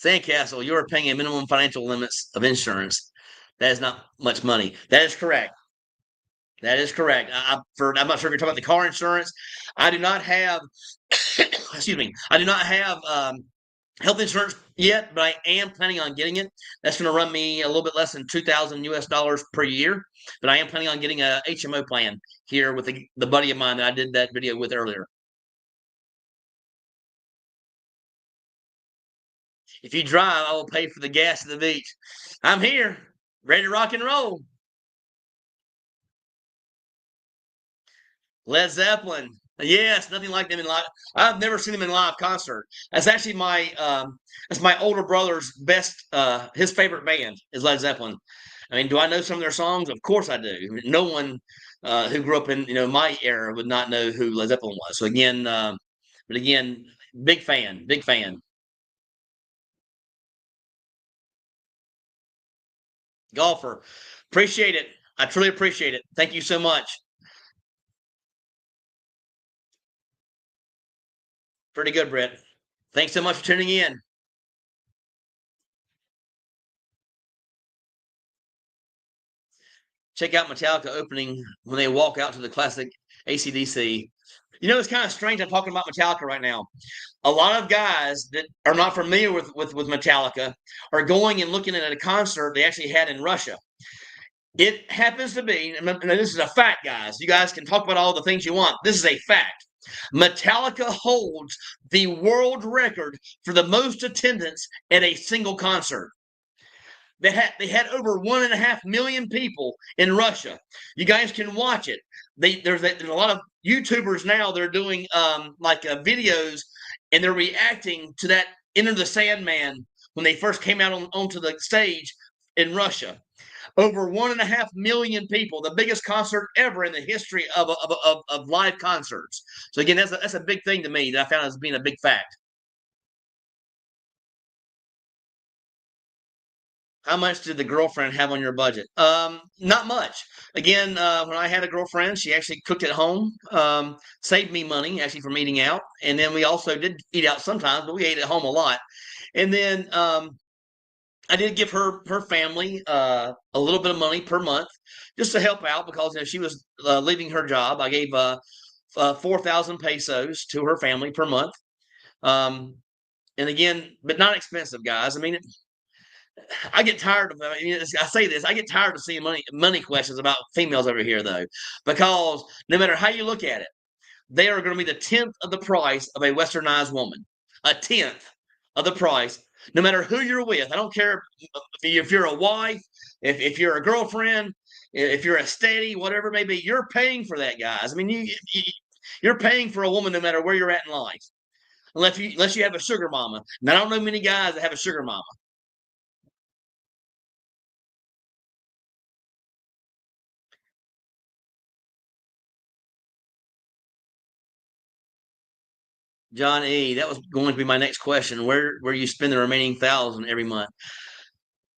Sandcastle, you are paying a minimum financial limits of insurance. That is not much money. That is correct. That is correct. I'm not sure if you're talking about the car insurance. I do not have, excuse me, I do not have health insurance yet, but I am planning on getting it. That's going to run me a little bit less than 2,000 US dollars per year. But I am planning on getting a HMO plan here with the buddy of mine that I did that video with earlier. If you drive, I will pay for the gas at the beach. I'm here, ready to rock and roll. Led Zeppelin. Yes, nothing like them in live. I've never seen them in live concert. That's my older brother's best his favorite band is Led Zeppelin. I mean, do I know some of their songs? Of course I do. No one who grew up in my era would not know who Led Zeppelin was. So again, but again, big fan, big fan. Golfer. Appreciate it. I truly appreciate it. Thank you so much. Pretty good, Brett. Thanks so much for tuning in. Check out Metallica opening when they walk out to the classic ACDC. It's kind of strange I'm talking about Metallica right now. A lot of guys that are not familiar with Metallica are going and looking at a concert they actually had in Russia. It happens to be, and this is a fact, guys. You guys can talk about all the things you want. This is a fact. Metallica holds the world record for the most attendance at a single concert. They had over 1.5 million people in Russia. You guys can watch it. There's a lot of YouTubers now. They're doing videos, and they're reacting to that Enter the Sandman when they first came out onto the stage in Russia. Over 1.5 million people, the biggest concert ever in the history of live concerts. So again, that's a big thing to me that I found as being a big fact. How much did the girlfriend have on your budget? Not much. Again, when I had a girlfriend, she actually cooked at home, saved me money actually from eating out, and then we also did eat out sometimes, but we ate at home a lot. And then I did give her family a little bit of money per month just to help out because she was leaving her job. I gave 4,000 pesos to her family per month. And again, but not expensive, guys. I mean, I get tired of. I say this. I get tired of seeing money questions about females over here, though, because no matter how you look at it, they are going to be the 10th of the price of a westernized woman. A 10th of the price, no matter who you're with. I don't care if you're a wife, if you're a girlfriend, if you're a steady, whatever it may be. You're paying for that, guys. I mean, you're paying for a woman no matter where you're at in life, unless you have a sugar mama. And I don't know many guys that have a sugar mama. John E. That was going to be my next question. Where you spend the remaining 1,000 every month?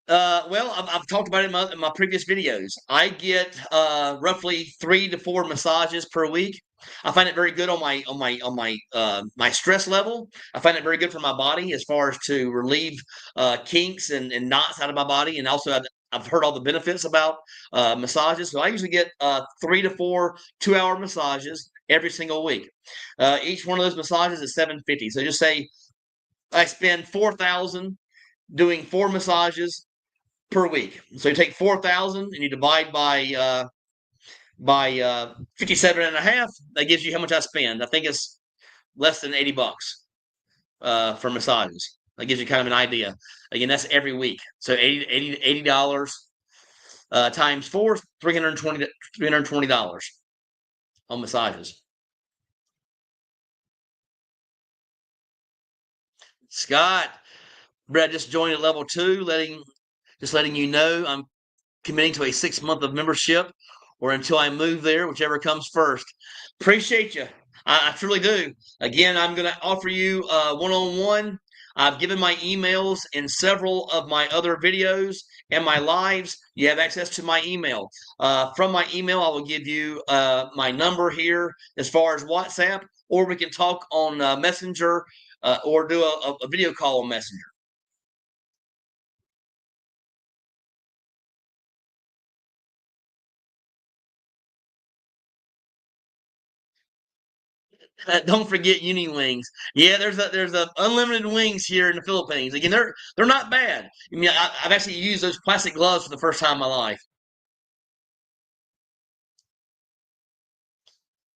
Well, I've talked about it in my previous videos. I get roughly 3 to 4 massages per week. I find it very good on my stress level. I find it very good for my body as far as to relieve kinks and knots out of my body, and also I've heard all the benefits about massages. So I usually get 3 to 4 2-hour massages every single week. Each one of those massages is $750. So just say I spend 4,000 doing 4 massages per week. So you take 4,000 and you divide by 57 and a half. That gives you how much I spend. I think it's less than $80 for massages. That gives you kind of an idea. Again, that's every week. So $80 times 4, $320 on massages. Scott, Brett just joined at level 2, letting you know I'm committing to a 6 month of membership or until I move there, whichever comes first. Appreciate you. I truly do. Again, I'm going to offer you one-on-one. I've given my emails in several of my other videos and my lives. You have access to my email. From my email, I will give you my number here as far as WhatsApp, or we can talk on Messenger or do a video call on Messenger. Don't forget uni wings. Yeah, there's a unlimited wings here in the Philippines. Again, they're not bad. I mean, I've actually used those plastic gloves for the first time in my life.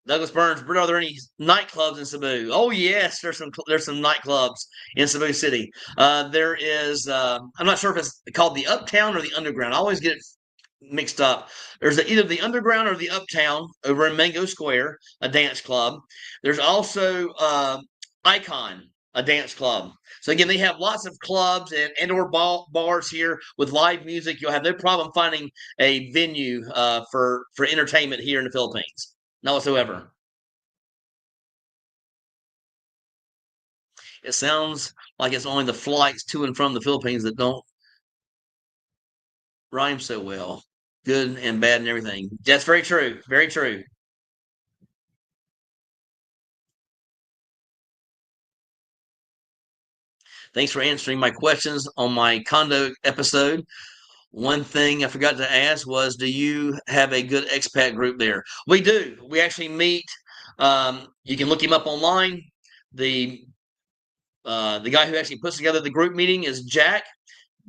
Douglas Burns, are there any nightclubs in Cebu? Oh yes, there's some nightclubs in Cebu City. There is. I'm not sure if it's called the Uptown or the Underground. I always get it mixed up. There's either the Underground or the Uptown over in Mango Square, a dance club. There's also Icon, a dance club. So again, they have lots of clubs and or bars here with live music. You'll have no problem finding a venue for entertainment here in the Philippines. Not whatsoever. It sounds like it's only the flights to and from the Philippines that don't rhyme so well. Good and bad and everything. That's very true. Very true. Thanks for answering my questions on my condo episode. One thing I forgot to ask was, do you have a good expat group there? We do. We actually meet. You can look him up online. The the guy who actually puts together the group meeting is Jack.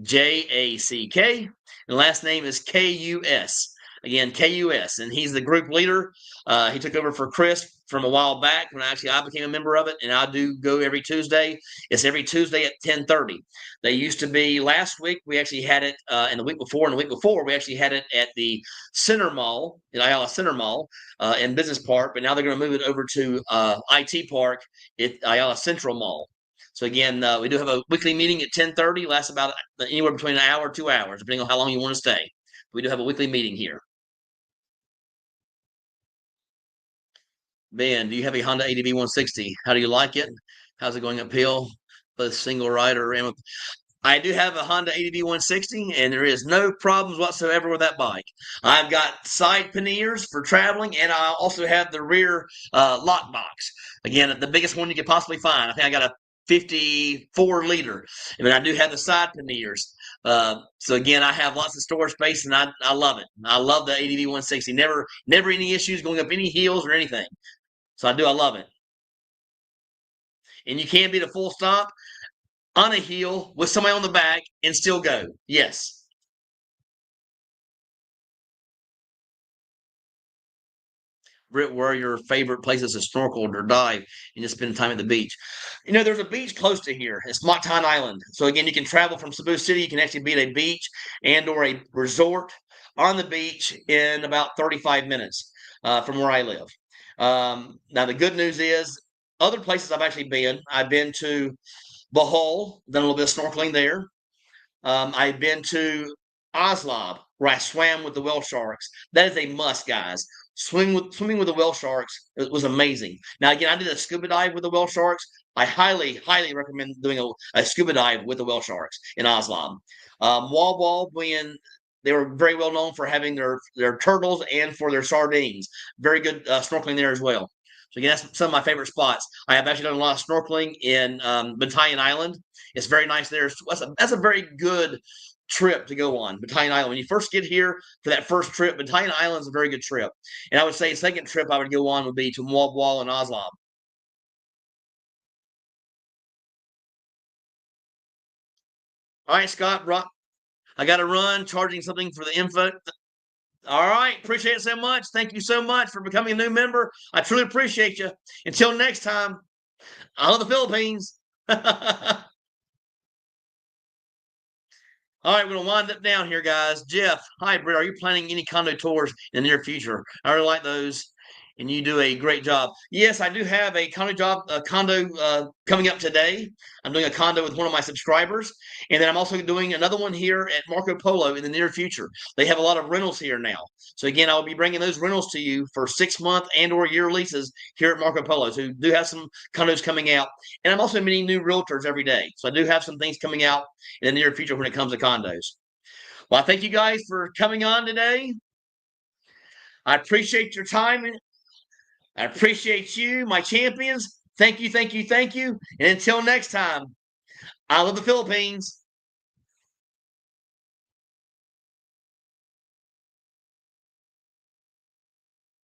Jack. And last name is Kus. Again, Kus, and he's the group leader. He took over for Chris from a while back when I became a member of it, and I do go every Tuesday. It's every Tuesday at 10:30. They used to be last week. We actually had it, and the week before, and the week before we actually had it at the Center Mall, the Ayala Center Mall, in Business Park. But now they're going to move it over to IT Park at Ayala Central Mall. So again, we do have a weekly meeting at 10:30. Lasts about anywhere between an hour, 2 hours, depending on how long you want to stay. We do have a weekly meeting here. Ben, do you have a Honda ADV 160? How do you like it? How's it going uphill? Both single rider and I do have a Honda ADV 160, and there is no problems whatsoever with that bike. I've got side panniers for traveling, and I also have the rear lock box. Again, the biggest one you could possibly find. I think I got a 54 liter. I mean, I do have the side panniers. So again, I have lots of storage space, and I love it. I love the ADV 160. Never any issues going up any hills or anything. So I love it. And you can be the full stop on a hill with somebody on the back and still go. Yes. Britt, where are your favorite places to snorkel or dive and just spend time at the beach? There's a beach close to here. It's Mactan Island. So again, you can travel from Cebu City. You can actually be at a beach and or a resort on the beach in about 35 minutes from where I live. Now, the good news is other places I've been to Bohol, done a little bit of snorkeling there. I've been to Oslab, where I swam with the whale sharks. That is a must, guys. Swimming with the whale sharks, it was amazing. Now, again, I did a scuba dive with the whale sharks. I highly recommend doing a scuba dive with the whale sharks in Oslab. Wall Wall, when they were very well known for having their turtles and for their sardines. Very good snorkeling there as well. So again, that's some of my favorite spots. I have actually done a lot of snorkeling in Batayan Island. It's very nice there. That's a very good trip to go on, Batayan Island. When you first get here for that first trip, Batayan Island is a very good trip. And I would say second trip I would go on would be to Mwab Wall and Oslob. All right, Scott, I got to run, charging something for the info. All right. Appreciate it so much. Thank you so much for becoming a new member. I truly appreciate you. Until next time, I love the Philippines. All right, we're going to wind up down here, guys. Jeff, hi, Britt. Are you planning any condo tours in the near future? I really like those, and you do a great job. Yes, I do have a condo coming up today. I'm doing a condo with one of my subscribers, and then I'm also doing another one here at Marco Polo in the near future. They have a lot of rentals here now, so again, I'll be bringing those rentals to you for 6-month and/or year leases here at Marco Polo. So do have some condos coming out, and I'm also meeting new realtors every day. So I do have some things coming out in the near future when it comes to condos. Well, I thank you guys for coming on today. I appreciate your time. I appreciate you, my champions. Thank you, thank you, thank you. And until next time, I love the Philippines.